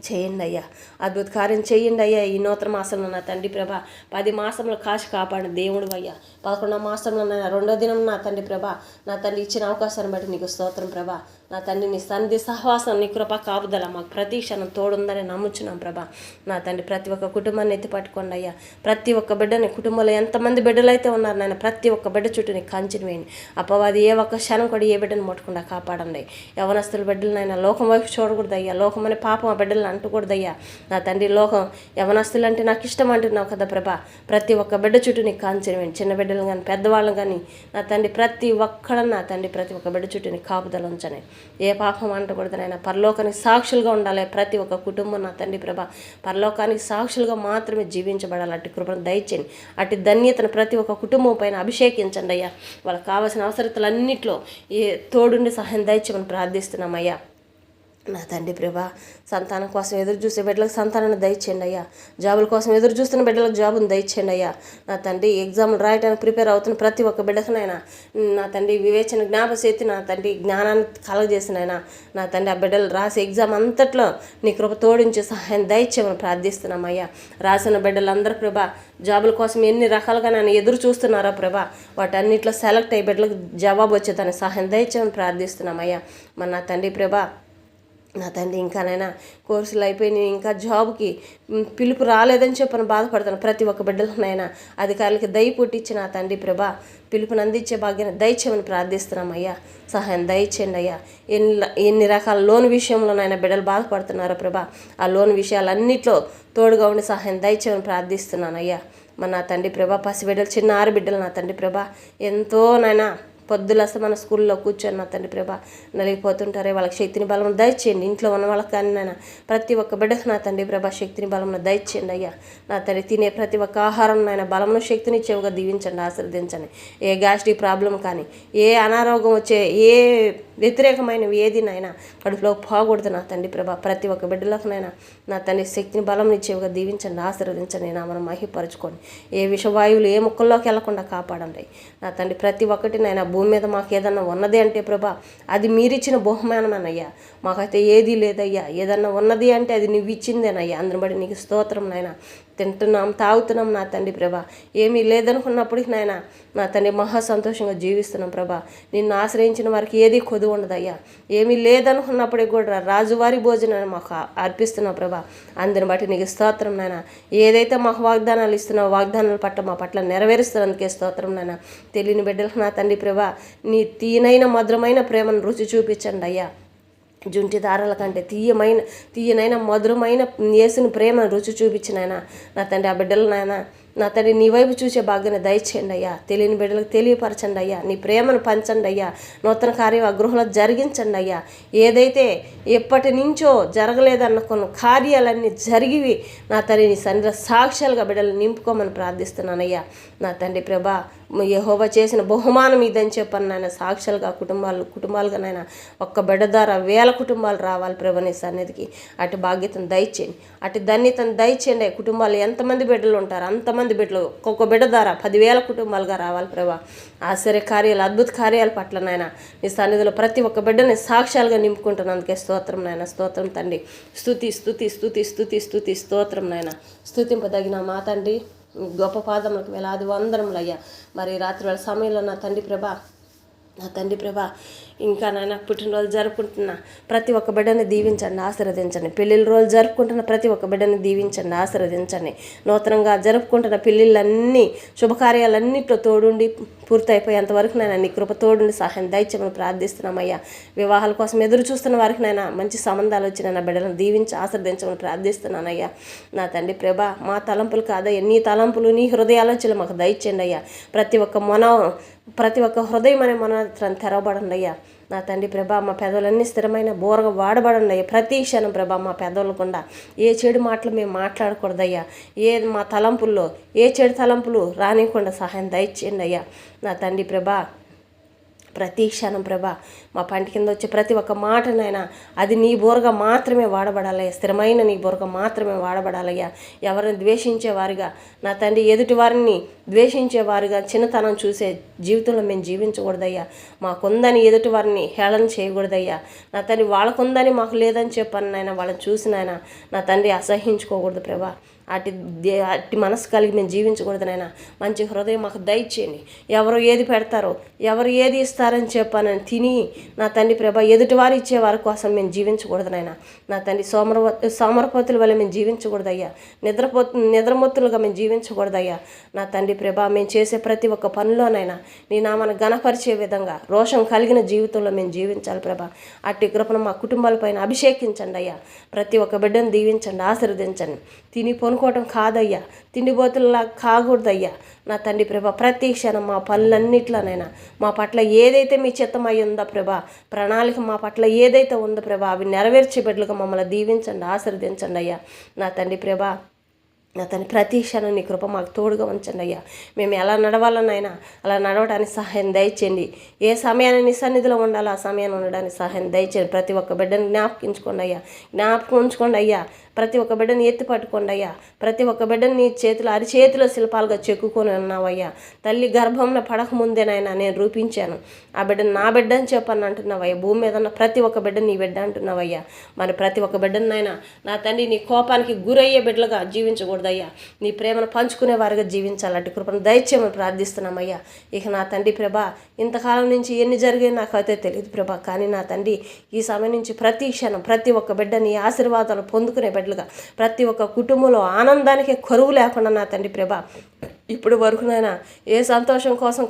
చేయండి అయ్యా. అద్భుత కార్యం చేయండి అయ్యా. ఈ నూతన మాసంలో నా తండ్రి ప్రభా 10 మాసంలో కాచి కాపాడిన దేవుడు అయ్యా. 11వ మాసంలో నా 2వ దినం నా తండ్రి ప్రభా నా తండ్రి ఇచ్చిన అవకాశాన్ని బట్టి నీకు స్తోత్రం ప్రభా. నా తండ్రి నీ సన్నిధి సహవాసం, నీ కృప కాపుదల మాకు ప్రతి క్షణం తోడుందని నమ్ముచున్నాం ప్రభా. నా తండ్రి ప్రతి ఒక్క కుటుంబాన్ని ఎత్తి పట్టుకోండి అయ్యా. ప్రతి ఒక్క బిడ్డని కుటుంబంలో ఎంతమంది బిడ్డలైతే ఉన్నారు నాయన ప్రతి ఒక్క బిడ్డ చుట్టూ నీ కంచెని వేయండి. అపవాది ఏ ఒక్క క్షణం కూడా ఏ బిడ్డను ముట్టకుండా కాపాడండి. యవనస్తుల బిడ్డలనైనా లోకం వైపు చూడకూడదు అయ్యా. లోకం అనే పాపం ఆ బిడ్డలను అంటకూడదయ్యా. నా తండ్రి లోకం యవనస్తులు అంటే నాకు ఇష్టం అంటున్నావు కదా ప్రభా. ప్రతి ఒక్క బిడ్డ చుట్టూ నీకు కాంచెని వేయండి. చిన్న బిడ్డలు కానీ పెద్దవాళ్ళని కానీ నా తండ్రి ప్రతి ఒక్కళ్ళని నా తండ్రి ప్రతి ఒక్క బిడ్డ చుట్టూ నీకు కాపుదల ఉంచని. ఏ పాపం అంటకూడదనైనా పరలోకానికి సాక్షులుగా ఉండాలి ప్రతి ఒక్క కుటుంబం నా తండ్రి ప్రభా. పరలోకానికి సాక్షులుగా మాత్రమే జీవించబడాలి. అట్టి కృపను దయచేయండి. అట్టి ధన్యతను ప్రతి ఒక్క కుటుంబం పైన అభిషేకించండి అయ్యా. వాళ్ళకి కావాల్సిన అవసరతలన్నింటిలో తోడుండి సహాయం దయచేయమని ప్రార్థిస్తున్నామయ్యా. నా తండ్రి ప్రభా, సంతానం కోసం ఎదురు చూసే బిడ్డలకు సంతానాన్ని దయచేయండి అయ్యా. జాబుల కోసం ఎదురు చూస్తున్న బిడ్డలకు జాబును దయచేయండి అయ్యా. నా తండ్రి ఎగ్జామ్లు రాయడానికి ప్రిపేర్ అవుతున్న ప్రతి ఒక్క బిడ్డకునైనా నా తండ్రి వివేచన జ్ఞాపశక్తి, నా తండ్రి జ్ఞానాన్ని కలగజేసినైనా నా తండ్రి ఆ బిడ్డలు రాసే ఎగ్జామ్ అంతట్లో నీ కృప తోడించే సహాయం దయచేయమని ప్రార్థిస్తున్నామయ్యా. రాసిన బిడ్డలందరూ ప్రభా జాబుల కోసం ఎన్ని రకాలుగా నన్ను ఎదురు చూస్తున్నారా ప్రభా, వాటన్నిటిలో సెలెక్ట్ అయ్యి బిడ్డలకు జవాబు వచ్చేదాన్ని సహాయం దయచేయమని ప్రార్థిస్తున్నామయ్యా. మన నా తండ్రి ప్రభా, నా తండ్రి ఇంకానైనా కోర్సులు అయిపోయినాయి, ఇంకా జాబ్కి పిలుపు రాలేదని చెప్పని బాధపడుతాను. ప్రతి ఒక్క బిడ్డలనైనా అధికారులకి దయ పుట్టించి నా తండ్రి ప్రభా పిలుపుని అందించే భాగ్యాన్ని దయచేయమని ప్రార్థిస్తున్నామయ్యా. సహాయం దయచేయండి అయ్యా. ఎన్ని రకాల లోన్ విషయంలోనైనా బిడ్డలు బాధపడుతున్నారో ప్రభా, ఆ లోన్ విషయాలన్నింటిలో తోడుగా ఉండి సహాయం దయచేయమని ప్రార్థిస్తున్నానయ్యా. నా తండ్రి ప్రభా పసిబిడ్డలు, చిన్న ఆరుబిడ్డలు నా తండ్రి ప్రభా ఎంతో నైనా పొద్దులస్తే మన స్కూల్లో కూర్చొని నా తండ్రి ప్రభా నలిగిపోతుంటారే, వాళ్ళకి శక్తిని బలం దయచేయండి. ఇంట్లో ఉన్న వాళ్ళకి కానీ నాయన ప్రతి ఒక్క బిడ్డకు నా తండ్రి ప్రభా శక్తిని బలంను దయచేయండి అయ్యా. నా తండ్రి తినే ప్రతి ఒక్క ఆహారం నాయన బలంను శక్తిని ఇచ్చేవిగా దీవించండి, ఆశీర్వదించండి. ఏ గ్యాస్ట్రిక్ ప్రాబ్లం కానీ, ఏ అనారోగ్యం వచ్చే ఏ వ్యతిరేకమైనవి ఏది నాయన కడుపులో పోకూడదు నా తండ్రి ప్రభా. ప్రతి ఒక్క బిడ్డలకు నాయన నా తండ్రి శక్తిని బలం ఇచ్చేవిగా దీవించండి, ఆశీర్వదించండి. నా మనం మహిపరచుకోండి. ఏ విషవాయువులు ఏ ముక్కల్లోకి వెళ్లకుండా కాపాడండి నా తండ్రి. ప్రతి ఒక్కటి నాయన భూమి మీద మాకు ఏదన్నా ఉన్నది అంటే ప్రభా అది మీరిచ్చిన బహుమానమేనయ్యా. మాకైతే ఏదీ లేదయ్యా. ఏదన్నా ఉన్నది అంటే అది నువ్వు ఇచ్చిందేనయ్యా. అందరి బట్టి నీకు స్తోత్రం నాయన. తింటున్నాం, తాగుతున్నాం నా తండ్రి ప్రభా. ఏమీ లేదనుకున్నప్పటికి నాయన నా తండ్రి మహా సంతోషంగా జీవిస్తున్నాం ప్రభా. నిన్ను ఆశ్రయించిన వారికి ఏది కొద్దు ఉండదయ్యా. ఏమీ లేదనుకున్నప్పటికి కూడా రాజువారి భోజనాన్ని మాకు అర్పిస్తున్నావు ప్రభా. అందరిని బట్టి నీకు స్తోత్రం నాయన. ఏదైతే మాకు వాగ్దానాలు ఇస్తున్నావు వాగ్దానాల పట్ల మా పట్ల నెరవేరుస్తున్నందుకే స్తోత్రం నాయన. తెలియని బిడ్డలకు నా తండ్రి ప్రభా నీ తీయనైన మధురమైన ప్రేమను రుచి చూపించండి అయ్యా. జుంటి దారాల కంటే తీయనైన మధురమైన యేసుని ప్రేమను రుచి చూపించినైనా నా తండ్రి ఆ బిడ్డలు నాయన నా తండ్రి నీ వైపు చూసే భాగ్యాన్ని దయచేయండి అయ్యా. తెలియని బిడ్డలకు తెలియపరచండి అయ్యా. నీ ప్రేమను పంచండి అయ్యా. నూతన కార్యం ఆ గృహంలో జరిగించండి అయ్యా. ఏదైతే ఎప్పటి నుంచో జరగలేదన్న కొన్ని కార్యాలన్నీ జరిగివి నా తండ్రి నీ సన్నిధిలో సాక్ష్యాలుగా బిడ్డలు నింపుకోమని ప్రార్థిస్తున్నానయ్యా. నా తండ్రి ప్రభా యెహోవా చేసిన బహుమానం ఇదని చెప్పని నాయన సాక్ష్యాలుగా కుటుంబాలుగా నాయన ఒక్క బిడ్డ ద్వారా 1000 కుటుంబాలు రావాలి ప్రభా నీ సన్నిధికి. అటు బాధ్యతను దయచేయండి, అటు ధన్యతను దయచేయండి. కుటుంబాలు ఎంతమంది బిడ్డలు ఉంటారు అంతమంది బిడ్డలు ఒక్కొక్క బిడ్డ ద్వారా 10,000 కుటుంబాలుగా రావాలి ప్రభా. ఆశ్చర్య కార్యాలు అద్భుత కార్యాల పట్ల నాయన నీ సన్నిధిలో ప్రతి ఒక్క బిడ్డని సాక్ష్యాలుగా నింపుకుంటున్నందుకే స్తోత్రం నాయన. స్తోత్రం తండ్రి. స్తుతి స్తుతి స్తుతి స్తుతి స్తుతి స్తోత్రం నాయన. స్తుతింపదగిన మా తండ్రి గొప్ప పాదములకు వేలాది వందనములయ్యా. మరి రాత్రి వేళ సమయంలో నా తండ్రి ప్రభా ఇంకా నాయన పుట్టినరోజు జరుపుకుంటున్న ప్రతి ఒక్క బిడ్డని దీవించండి, ఆశీర్వదించండి. పెళ్ళిళ్ళ రోజు జరుపుకుంటున్న ప్రతి ఒక్క బిడ్డని దీవించండి, ఆశీర్వదించండి. నూతనంగా జరుపుకుంటున్న పెళ్ళిళ్ళన్నీ శుభకార్యాలన్నింటిలో తోడుండి పూర్తయిపోయేంతవరకు నాయన నీ కృప తోడుండి సహాయం దయచేయమని ప్రార్థిస్తున్నామయ్యా. వివాహాల కోసం ఎదురు చూస్తున్న వారికి నాయన మంచి సంబంధాలు వచ్చి నా బిడ్డలను దీవించి ఆశీర్వదించమని ప్రార్థిస్తున్నానయ్యా. నా తండ్రి ప్రభా మా తలంపులు కాదయ్యా, నీ తలంపులు నీ హృదయాలోచనలు మాకు దయచేయండి అయ్యా. ప్రతి ఒక్క హృదయం అనే మనోనేత్రాన్ని తెరవబడండి అయ్యా. నా తండ్రి ప్రభా మా పెదవులన్నీ స్థిరమైన బోరగా వాడబడండి అయ్యా. ప్రతి క్షణం ప్రభా మా పెదవులకుండా ఏ చెడు మాటలు మేము మాట్లాడకూడదయ్యా. మా తలంపుల్లో ఏ చెడు తలంపులు రానివ్వకుండా సహాయం దయచేయండి అయ్యా. నా తండ్రి ప్రభా ప్రతి క్షణం ప్రభా మా పంట కింద వచ్చే ప్రతి ఒక్క మాటనైనా అది నీ బోరగా మాత్రమే వాడబడాలయ్యా. స్థిరమైన నీ బోరగా మాత్రమే వాడబడాలయ్యా. ఎవరిని ద్వేషించేవారిగా నా తండ్రి ఎదుటి వారిని ద్వేషించేవారిగా చిన్నతనం చూసే జీవితంలో మేము జీవించకూడదయ్యా. మాకుందని ఎదుటి వారిని హేళన చేయకూడదయ్యా. నా తండ్రి వాళ్ళకుందని మాకు లేదని చెప్పాను నాయన. వాళ్ళని చూసినాయన నా తండ్రి అసహించుకోకూడదు ప్రభా. అట్టి మనసు కలిగి మేము జీవించకూడదు నాయన. మంచి హృదయం మాకు దయచేయండి. ఎవరు ఏది పెడతారో ఎవరు ఏది ఇస్తారని చెప్పానని తిని నా తండ్రి ప్రభా ఎదుటివారు ఇచ్చే వారి కోసం మేము జీవించకూడదు నాయన. నా తండ్రి సోమరపోతుల వల్ల మేము జీవించకూడదయ్యా. నిద్రమొత్తులుగా మేము జీవించకూడదయ్యా. నా తండ్రి ప్రభా మేము చేసే ప్రతి ఒక్క పనిలోనైనా నీ నామాన్ని ఘనపరిచే విధంగా రోషం కలిగిన జీవితంలో మేము జీవించాలి ప్రభా. అట్టి కృపను మా కుటుంబాలపైన అభిషేకించండి అయ్యా. ప్రతి ఒక్క బిడ్డను దీవించండి, ఆశీర్వదించండి. తిని పొనుకోవటం కాదయ్యా, తిండిబోతుల్లా కాకూడదయ్యా. నా తండ్రి ప్రభా ప్రతి క్షణం మా పనులన్నిట్లోనైనా మా పట్ల ఏదైతే మీ చిత్తమై ఉందో ప్రభా, ప్రణాళిక మా పట్ల ఏదైతే ఉందో ప్రభా అవి నెరవేర్చే బిడ్డలుగా మమ్మల్ని దీవించండి, ఆశీర్వదించండి అయ్యా. నా తండ్రి ప్రభా నా తండ్రి ప్రతి క్షణం నీ కృప మాకు తోడుగా ఉంచండి అయ్యా. మేము ఎలా నడవాలనైనా అలా నడవడానికి సహాయం దయచేయండి. ఏ సమయాన్ని నీ సన్నిధిలో ఉండాలో ఆ సమయాన్ని ఉండడానికి సహాయం దయచేయండి. ప్రతి ఒక్క బిడ్డను జ్ఞాపకించుకోండి అయ్యా, జ్ఞాపకం ఉంచుకోండి అయ్యా. ప్రతి ఒక్క బిడ్డని ఎత్తి పట్టుకోండి అయ్యా. ప్రతి ఒక్క బిడ్డని నీ చేతిలో అరిచేతిలో శిల్పాలుగా చెక్కుకొని ఉన్నావయ్యా. తల్లి గర్భంలో పడకముందేనైనా నేను రూపించాను, ఆ బిడ్డను నా బిడ్డ అని చెప్పని అంటున్నావయ్యా. భూమి మీద ఉన్న ప్రతి ఒక్క బిడ్డ నీ బిడ్డ అంటున్నావయ్యా. మరి ప్రతి ఒక్క బిడ్డనైనా నా తండ్రి నీ కోపానికి గురయ్యే బిడ్డలుగా జీవించకూడదయ్యా. నీ ప్రేమను పంచుకునే వారిగా జీవించాలి. అటు కృపను దయచేయమని ప్రార్థిస్తున్నామయ్యా. ఇక నా తండ్రి ప్రభా, ఇంతకాలం నుంచి ఎన్ని జరిగాయి నాకైతే తెలియదు ప్రభా, కానీ నా తండ్రి ఈ సమయం నుంచి ప్రతి క్షణం ప్రతి ఒక్క బిడ్డ నీ ఆశీర్వాదాలు పొందుకునే బిడ్డలుగా, ప్రతి ఒక్క కుటుంబంలో ఆనందానికి కరువు లేకుండా నా తండ్రి ప్రభా, ఇప్పుడు వరకునైనా ఏ సంతోషం కోసం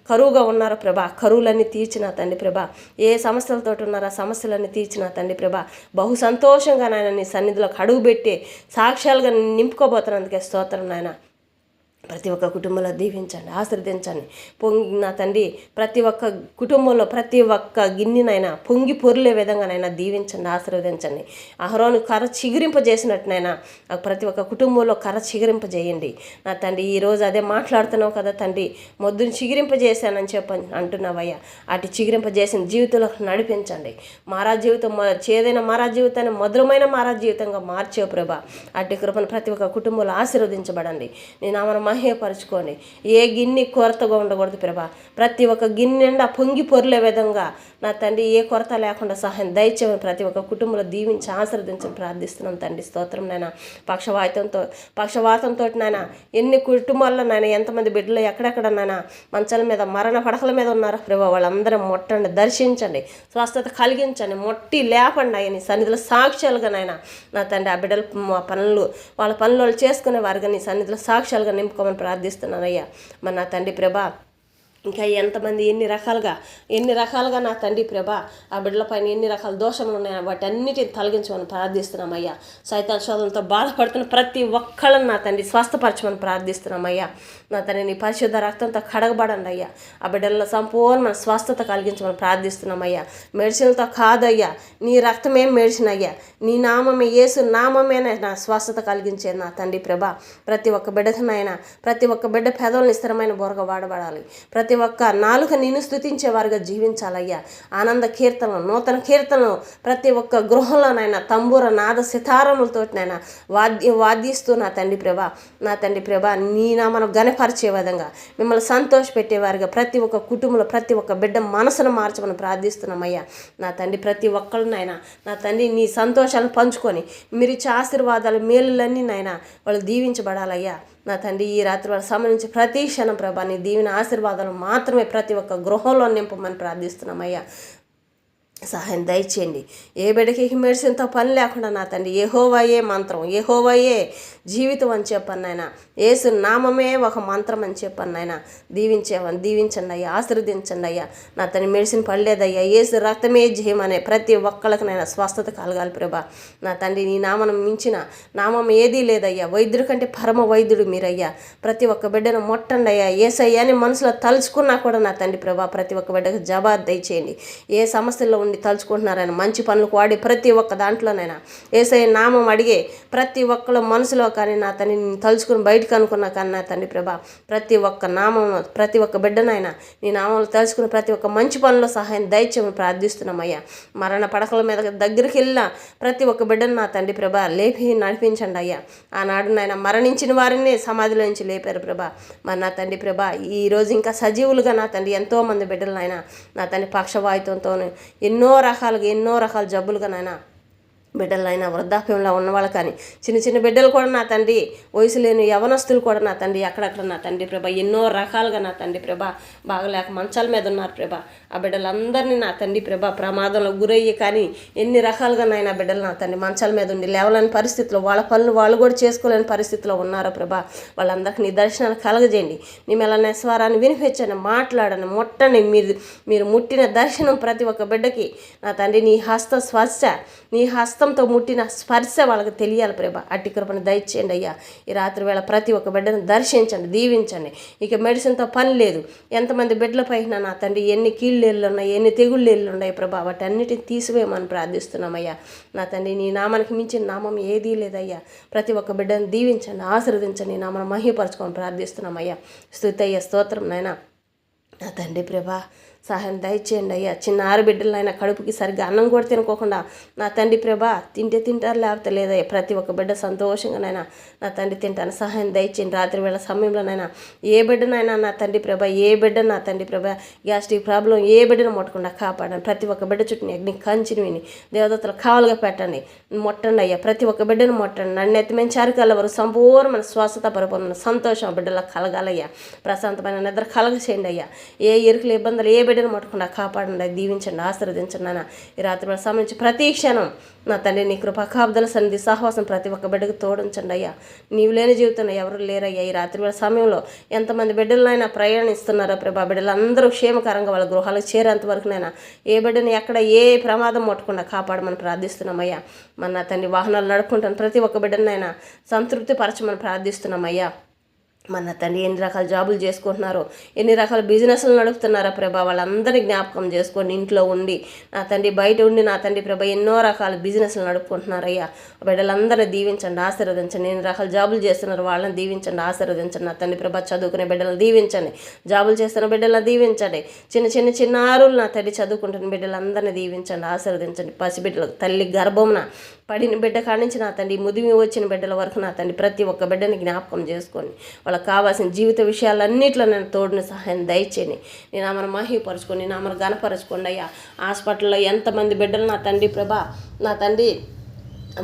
కరువుగా ఉన్నారో ప్రభా, కరువులన్నీ తీర్చిన తండ్రి ప్రభా. ఏ సమస్యలతో ఉన్నారో ఆ సమస్యలన్నీ తీర్చిన తండ్రి ప్రభా. బహు సంతోషంగా నాయన నీ సన్నిధిలోకి అడుగు పెట్టి సాక్ష్యాలుగా నింపుకోబోతున్నందుకే స్తోత్రం నాయన. ప్రతి ఒక్క కుటుంబంలో దీవించండి, ఆశీర్వదించండి. నా తండ్రి ప్రతి ఒక్క కుటుంబంలో ప్రతి ఒక్క గిన్నెనైనా పొంగి పొర్లే విధంగానైనా దీవించండి, ఆశీర్వదించండి. అహరోను కర్ర చిగురింపజేసినట్టునైనా ప్రతి ఒక్క కుటుంబంలో కర్ర చిగురింపజేయండి నా తండ్రి. ఈరోజు అదే మాట్లాడుతున్నావు కదా తండ్రి, మొద్దుని చిగురింపజేశానని అంటున్నావయ్యా. అటు చిగురింపజేసిన జీవితంలో నడిపించండి. మారా జీవితం చేదైన మారా జీవితాన్ని మధురమైన మారా జీవితంగా మార్చేవు ప్రభా. అటు కృపను ప్రతి ఒక్క కుటుంబంలో ఆశీర్వదించబడండి. నేను ఆమెను మహేపరుచుకొని ఏ గిన్నె కొరతగా ఉండకూడదు ప్రభా. ప్రతి ఒక్క గిన్నె నిండా పొంగి పొర్లే విధంగా నా తండ్రి ఏ కొరత లేకుండా సహాయం దయచేయమని ప్రతి ఒక్క కుటుంబంలో దీవించి ఆశీర్వదించని ప్రార్థిస్తున్నాం తండ్రి. స్తోత్రం నాయన. పక్షవాతంతో నాయన ఎన్ని కుటుంబాల్లో నాయన ఎంతమంది బిడ్డలు ఎక్కడెక్కడ నాయన మంచాల మీద మరణ పడకల మీద ఉన్నారు ప్రభా, వాళ్ళందరూ మొట్టండి, దర్శించండి, స్వస్థత కలిగించండి, మొట్టి లేపండి అయ్యా. నీ సన్నిధిలో సాక్ష్యాలుగా నాయన నా తండ్రి ఆ బిడ్డలు వాళ్ళ పనులు చేసుకునే వారిగా నీ సన్నిధిలో సాక్ష్యాలుగా నింపుకోమని ప్రార్థిస్తున్నానయ్యా. మరి నా తండ్రి ప్రభా, ఇంకా ఎంతమంది ఎన్ని రకాలుగా నా తండ్రి ప్రభా ఆ బిడ్డల పైన ఎన్ని రకాల దోషములు ఉన్నాయో వాటన్నిటిని తొలగించమని ప్రార్థిస్తున్నామయ్యా. సైతాన్ శోధనతో బాధపడుతున్న ప్రతి ఒక్కళ్ళని నా తండ్రి స్వస్థపరచమని ప్రార్థిస్తున్నామయ్యా. నా తండ్రి నీ పరిశుద్ధ రక్తంతో కడగబడండి అయ్యా. ఆ బిడ్డల్లో సంపూర్ణ స్వస్థత కలిగించమని ప్రార్థిస్తున్నామయ్యా. మెడిసిన్లతో కాదయ్యా, నీ రక్తమేం మెడిసిన్ అయ్యా, నీ నామమే, యేసు నామమే నా స్వస్థత కలిగించేది నా తండ్రి ప్రభా. ప్రతి ఒక్క బిడ్డకనైనా ప్రతి ఒక్క బిడ్డ పెదవుల్ని స్థిరమైన బోరగా వాడబడాలి. ప్రతి ఒక్క నాలుక నిన్ను స్తుతించేవారుగా జీవించాలయ్యా. ఆనంద కీర్తనలు, నూతన కీర్తనలు ప్రతి ఒక్క గృహంలోనైనా తంబూర నాద సితారములతోటినైనా వాద్యిస్తూ నా తండ్రి ప్రభా నీ నామను గణపరిచే విధంగా, మిమ్మల్ని సంతోషపెట్టేవారుగా ప్రతి ఒక్క కుటుంబంలో ప్రతి ఒక్క బిడ్డ మనసును మార్చమని ప్రార్థిస్తున్నామయ్యా. నా తండ్రి ప్రతి ఒక్కరినైనా నా తండ్రి నీ సంతోషాలను పంచుకొని మీరు ఇచ్చే ఆశీర్వాదాలు మేలులన్నీ నాయన వాళ్ళు దీవించబడాలయ్యా. నా తండ్రి ఈ రాత్రి వాళ్ళకి సంబంధించి ప్రతి క్షణం ప్రభా నీ దీవెన ఆశీర్వాదాలు మాత్రమే ప్రతి ఒక్క గృహంలో నింపమని ప్రార్థిస్తున్నామయ్యా. సహాయం దయచేయండి. ఏ బిడ్డకి మెడిసిన్తో పని లేకుండా నా తండ్రి యెహోవాయే మంత్రం, యెహోవాయే జీవితం అని చెప్పాను నాయన. యేసు నామమే ఒక మంత్రం అని చెప్పాను నాయన. దీవించండి అయ్యా, ఆశీర్వదించండి అయ్యా. నా తండ్రి మెడిసిన్ పడలేదయ్యా, యేసు రక్తమే జయమనే ప్రతి ఒక్కళ్ళకి నైనా స్వస్థత కలగాలి ప్రభా. నా తండ్రి నీ నామను మించిన నామం ఏదీ లేదయ్యా. వైద్యుడి కంటే పరమ వైద్యుడు మీరయ్యా. ప్రతి ఒక్క బిడ్డను మొట్టండి అయ్యా. యేసయ్యాని మనసులో తలుచుకున్నా కూడా నా తండ్రి ప్రభా ప్రతి ఒక్క బిడ్డకు జవాబు దయచేయండి. ఏ సమస్యల్లో ఉండి తలుచుకుంటున్నారైనా మంచి పనులకు వాడి ప్రతి ఒక్క దాంట్లోనైనా యేసయ్య నామం అడిగే ప్రతి ఒక్కళ్ళ మనసులో కానీ నా తండ్రి తలుచుకుని బయటకు అనుకున్నా కానీ నా తండ్రి ప్రభా ప్రతి ఒక్క నామం ప్రతి ఒక్క బిడ్డనైనా నీ నామంలో తలుచుకుని ప్రతి ఒక్క మంచి పనుల్లో సహాయం దయచేయమని ప్రార్థిస్తున్నామయ్యా. మరణ పడకల మీద దగ్గరికి వెళ్ళిన ప్రతి ఒక్క బిడ్డను నా తండ్రి ప్రభా లేపి నడిపించండి అయ్యా. ఆనాడు నాయన మరణించిన వారిని సమాధిలో నుంచి లేపారు ప్రభా. మరి నా తండ్రి ప్రభా ఈరోజు ఇంకా సజీవులుగా నా తండ్రి ఎంతోమంది బిడ్డలు నాయన నా తండ్రి పక్షవాయుతంతో ఎన్నో రకాల జబ్బులుగా నాయన బిడ్డలైనా వృద్ధాప్యంలో ఉన్నవాళ్ళు కానీ చిన్న చిన్న బిడ్డలు కూడా నా తండ్రి వయసు లేని యవనస్తులు కూడా నా తండ్రి అక్కడక్కడ నా తండ్రి ప్రభా ఎన్నో రకాలుగా నా తండ్రి ప్రభా బాగలేక మంచాల మీద ఉన్నారు ప్రభా. ఆ బిడ్డలందరినీ నా తండ్రి ప్రభా ప్రమాదంలో గురయ్యి కానీ ఎన్ని రకాలుగా నాయన బిడ్డలు నా తండ్రి మంచాల మీద ఉండి లేవలేని పరిస్థితిలో వాళ్ళ పనులు వాళ్ళు కూడా చేసుకోలేని పరిస్థితిలో ఉన్నారో ప్రభా. వాళ్ళందరికీ నీ దర్శనాలు కలగజేయండి. నీ మెల్లనే స్వరాన్ని వినిపించండి, మాట్లాడండి, ముట్టండి. మీరు ముట్టిన దర్శనం ప్రతి ఒక్క బిడ్డకి నా తండ్రి నీ హస్త స్పర్శ, నీ హస్త హస్తంతో ముట్టిన స్పర్శ వాళ్ళకి తెలియాలి ప్రభా. అట్టి కృపను దయచేయండి అయ్యా. ఈ రాత్రి వేళ ప్రతి ఒక్క బిడ్డను దర్శించండి, దీవించండి. ఇక మెడిసిన్తో పని లేదు. ఎంతమంది బిడ్డలపై నా తండ్రి ఎన్ని కీళ్ళేళ్ళు ఉన్నాయి, ఎన్ని తెగుళ్ళేళ్ళు ఉన్నాయి ప్రభా, వాటి అన్నిటిని తీసివేయమని ప్రార్థిస్తున్నామయ్యా. నా తండ్రి నీ నామానికి మించిన నామం ఏదీ లేదయ్యా. ప్రతి ఒక్క బిడ్డను దీవించండి, ఆశీర్వదించండి, నామను మహిమపరచుకొని ప్రార్థిస్తున్నామయ్యా. స్తుతయ్య, స్తోత్రం నాయన. నా తండ్రి ప్రభా సహాయం దయచేయండి అయ్యా. చిన్న ఆరుబిడ్డలైనా కడుపుకి సరిగ్గా అన్నం కూడా తినకోకుండా నా తండ్రి ప్రభా తింటారు లేకపోతే లేదయ్యా. ప్రతి ఒక్క బిడ్డ సంతోషంగానైనా నా తండ్రి తింటాను. సహాయం దయచేయండి. రాత్రి వేళ సమయంలోనైనా ఏ బిడ్డనైనా నా తండ్రి ప్రభా, ఏ బిడ్డ నా తండ్రి ప్రభా గ్యాస్ట్రిక్ ప్రాబ్లం ఏ బిడ్డను ముట్టకుండా కాపాడండి. ప్రతి ఒక్క బిడ్డ చుట్టూ అగ్ని కంచిని విని దేవదత్తలు కావలుగా పెట్టండి, ముట్టండి అయ్యా. ప్రతి ఒక్క బిడ్డను ముట్టండి. నన్ను ఎత్తిమైన చారికాల వరకు సంపూర్ణమైన స్వస్థత, పరిపూర్ణ సంతోషం బిడ్డలకు కలగాలయ్యా. ప్రశాంతమైన నిద్ర కలగ చేయండి అయ్యా. ఏ ఇరుకులు ఇబ్బందులు ఏ బిడ్డను ముట్టకుండా కాపాడండి, దీవించండి, ఆశీర్వదించండి నాన్న. ఈ రాత్రి సంబంధించి ప్రతి క్షణం నా తండ్రి నీ కృపకాబ్దల సన్నిధి సహవాసం ప్రతి ఒక్క బిడ్డకు తోడుంచండి అయ్యా. నీవు లేని జీవితంలో ఎవరు లేరయ్యా. ఈ రాత్రి వేళ సమయంలో ఎంతమంది బిడ్డలనైనా ప్రయాణిస్తున్నారో ప్రభా, బిడ్డలందరూ క్షేమకరంగా వాళ్ళ గృహాలకు చేరేంత వరకునైనా ఏ బిడ్డని ఎక్కడ ఏ ప్రమాదం ముట్టకుండా కాపాడమని ప్రార్థిస్తున్నామయ్యా. మన నా తండ్రి వాహనాలు నడుపుకుంటాను ప్రతి ఒక్క బిడ్డనైనా సంతృప్తి పరచమని ప్రార్థిస్తున్నామయ్యా. మన తండ్రి ఎన్ని రకాల జాబులు చేసుకుంటున్నారో, ఎన్ని రకాల బిజినెస్లు నడుపుతున్నారో ప్రభా, వాళ్ళందరినీ జ్ఞాపకం చేసుకోండి. ఇంట్లో ఉండి నా తండ్రి, బయట ఉండి నా తండ్రి ప్రభా ఎన్నో రకాల బిజినెస్లు నడుపుకుంటున్నారయ్యా. బిడ్డలందరినీ దీవించండి, ఆశీర్వదించండి. ఎన్ని రకాల జాబులు చేస్తున్నారు వాళ్ళని దీవించండి, ఆశీర్వదించండి. నా తండ్రి ప్రభా చదువుకునే బిడ్డలను దీవించండి, జాబులు చేస్తున్న బిడ్డలను దీవించండి. చిన్న ఆరులు నా తండ్రి చదువుకుంటున్న బిడ్డలందరినీ దీవించండి, ఆశీర్వదించండి. పసిబిడ్డలకు తల్లి గర్భమున పడిన బిడ్డ కానించి నా తండ్రి ముదిమి వచ్చిన బిడ్డల వరకు నా తండ్రి ప్రతి ఒక్క బిడ్డని జ్ఞాపకం చేసుకోండి. వాళ్ళకి కావాల్సిన జీవిత విషయాలన్నింటిలో నేను తోడుని సహాయం దయచేయండి. నేను ఆమెను మహిమపరచుకోండి, నేను ఆమెను గణపరచుకోండి అయ్యా. హాస్పిటల్లో ఎంతమంది బిడ్డలు నా తండ్రి ప్రభా, నా తండ్రి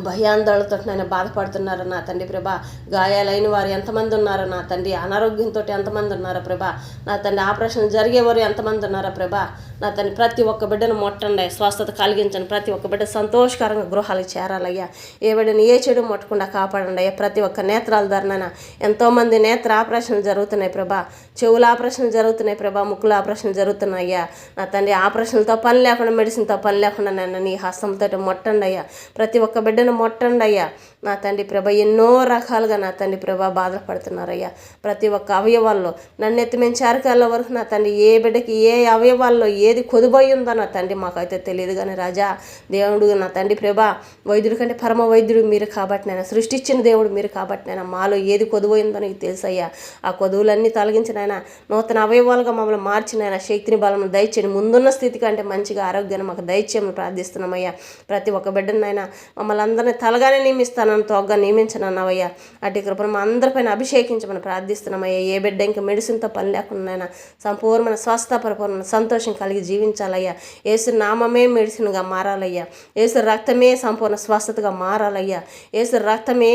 భయాందోళనతో నేను బాధపడుతున్నారో నా తండ్రి ప్రభా, గాయాలైన వారు ఎంతమంది ఉన్నారో నా తండ్రి, అనారోగ్యంతో ఎంతమంది ఉన్నారో ప్రభా, నా తండ్రి ఆపరేషన్ జరిగేవారు ఎంతమంది ఉన్నారో ప్రభా, నా తండ్రి ప్రతి ఒక్క బిడ్డను ముట్టండి, స్వస్థత కలిగించండి. ప్రతి ఒక్క బిడ్డ సంతోషకరంగా గృహాలకు చేరాలయ్యా. ఏ బిడ్డను ఏ చెడు ముట్టకుండా కాపాడండి అయ్యా. ప్రతి ఒక్క నేత్రాల ధరనైనా ఎంతోమంది నేత్ర ఆపరేషన్లు జరుగుతున్నాయి ప్రభా, చెవుల ఆపరేషన్లు జరుగుతున్నాయి ప్రభా, ముక్కుల ఆపరేషన్లు జరుగుతున్నాయ్యా. నా తండ్రి ఆపరేషన్లతో పని లేకుండా, మెడిసిన్తో పని లేకుండా నన్ను నీ హస్తంతో ముట్టండి అయ్యా. ప్రతి ఒక్క బిడ్డను ముట్టండి అయ్యా. నా తండ్రి ప్రభా ఎన్నో రకాలుగా నా తండ్రి ప్రభా బాధపడుతున్నారయ్యా. ప్రతి ఒక్క అవయవాల్లో నన్ను ఎత్తిమైన చారికాల వరకు నా తండ్రి ఏ బిడ్డకి ఏ అవయవాల్లో ఏది కొదుబోయి ఉందో నా తండ్రి మాకైతే తెలియదు. కానీ రాజా దేవుడు నా తండ్రి ప్రభా వైద్యుడి కంటే పరమ వైద్యుడు మీరు కాబట్టి నేను, సృష్టించిన దేవుడు మీరు కాబట్టి నేను, మాలో ఏది కొదుబోయిందో నీకు తెలుసయ్యా. ఆ కొదువులన్నీ తొలగించినైనా నూతన అవయవాలుగా మమ్మల్ని మార్చినైనా శక్తిని బలం దయచేయండి. ముందున్న స్థితి కంటే మంచిగా ఆరోగ్యాన్ని మాకు దయచేయమని ప్రార్థిస్తున్నామయ్యా. ప్రతి ఒక్క బిడ్డనైనా మమ్మల్ని అందరినీ తలగానే నియమిస్తానని తోగ్గా నియమించనన్నావయ్యా. అటు కృపను మా అందరిపైన అభిషేకించమని ప్రార్థిస్తున్నామయ్యా. ఏ బిడ్డ ఇంకా మెడిసిన్తో పని లేకుండా సంపూర్ణ స్వస్థ, పరిపూర్ణ సంతోషం కలిగి జీవించాలయ్యా. యేసు నామమే మెడిసిన్గా మారాలయ్యా. యేసు రక్తమే సంపూర్ణ స్వస్థతగా మారాలయ్యా. యేసు రక్తమే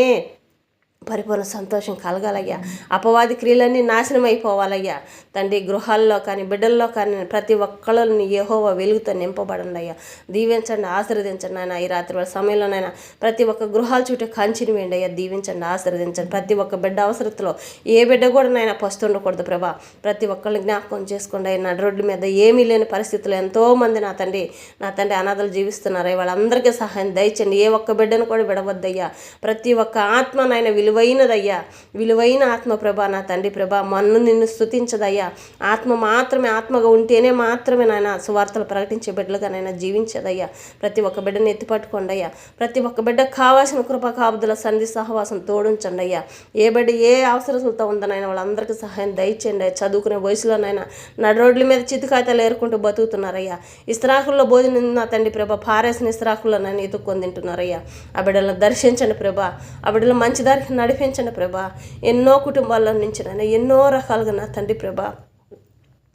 పరిపూర్ణ సంతోషం కలగాలయ్యా. అపవాది క్రియలన్నీ నాశనం అయిపోవాలయ్యా. తండ్రి గృహాల్లో కానీ బిడ్డల్లో కానీ ప్రతి ఒక్కళ్ళని యెహోవా వెలుగుతో నింపబడండి అయ్యా. దీవించండి, ఆశీర్వదించండి నాయన. ఈ రాత్రి వాళ్ళ సమయంలోనైనా ప్రతి ఒక్క గృహాల చుట్టూ కంచిని వేయండి అయ్యా. దీవించండి, ఆశీర్వదించండి. ప్రతి ఒక్క బిడ్డ అవసరతలో ఏ బిడ్డ కూడా నాయన పస్తుండకూడదు ప్రభా. ప్రతి ఒక్కళ్ళని జ్ఞాపకం చేసుకోండి అయ్యా. నడు రోడ్ల మీద ఏమీ లేని పరిస్థితుల్లో ఎంతోమంది నా తండ్రి అనాథలు జీవిస్తున్నారు. వాళ్ళందరికీ సహాయం దయచండి. ఏ ఒక్క బిడ్డను కూడా విడవద్దయ్యా. ప్రతి ఒక్క ఆత్మ నాయన విలువైనదయ్యా, విలువైన ఆత్మ ప్రభా. నా తండ్రి ప్రభా మన్ను నిన్ను స్తుతించదయ్యా. ఆత్మ మాత్రమే, ఆత్మగా ఉంటేనే మాత్రమే నాయన సువార్తలు ప్రకటించే బిడ్డలుగా నాయన జీవించదయ్యా. ప్రతి ఒక్క బిడ్డను ఎత్తిపట్టుకోండి అయ్యా. ప్రతి ఒక్క బిడ్డకు కావాల్సిన కృప కాపుదల సంధి సహవాసం తోడుంచండి అయ్యా. ఏ బిడ్డ ఏ అవసరతలతో ఉందనైనా వాళ్ళందరికీ సహాయం దయచేయండి. చదువుకునే వయసులోనైనా నడు రోడ్ల మీద చితుకాయతలు ఏరుకుంటూ బతుకుతున్నారయ్యా. ఇస్త్రాకుల్లో భోజనం నా తండ్రి ప్రభా పారేసిన ఇస్త్రాకుల్లో నన్ను ఎత్తుక్కొని తింటున్నారయ్యా. ఆ బిడ్డలను దర్శించండి ప్రభా. ఆ బిడ్డలు మంచి దారికి నడిపించండి ప్రభా. ఎన్నో కుటుంబాల నుంచి నాయన ఎన్నో రకాలుగా నా తండ్రి ప్రభా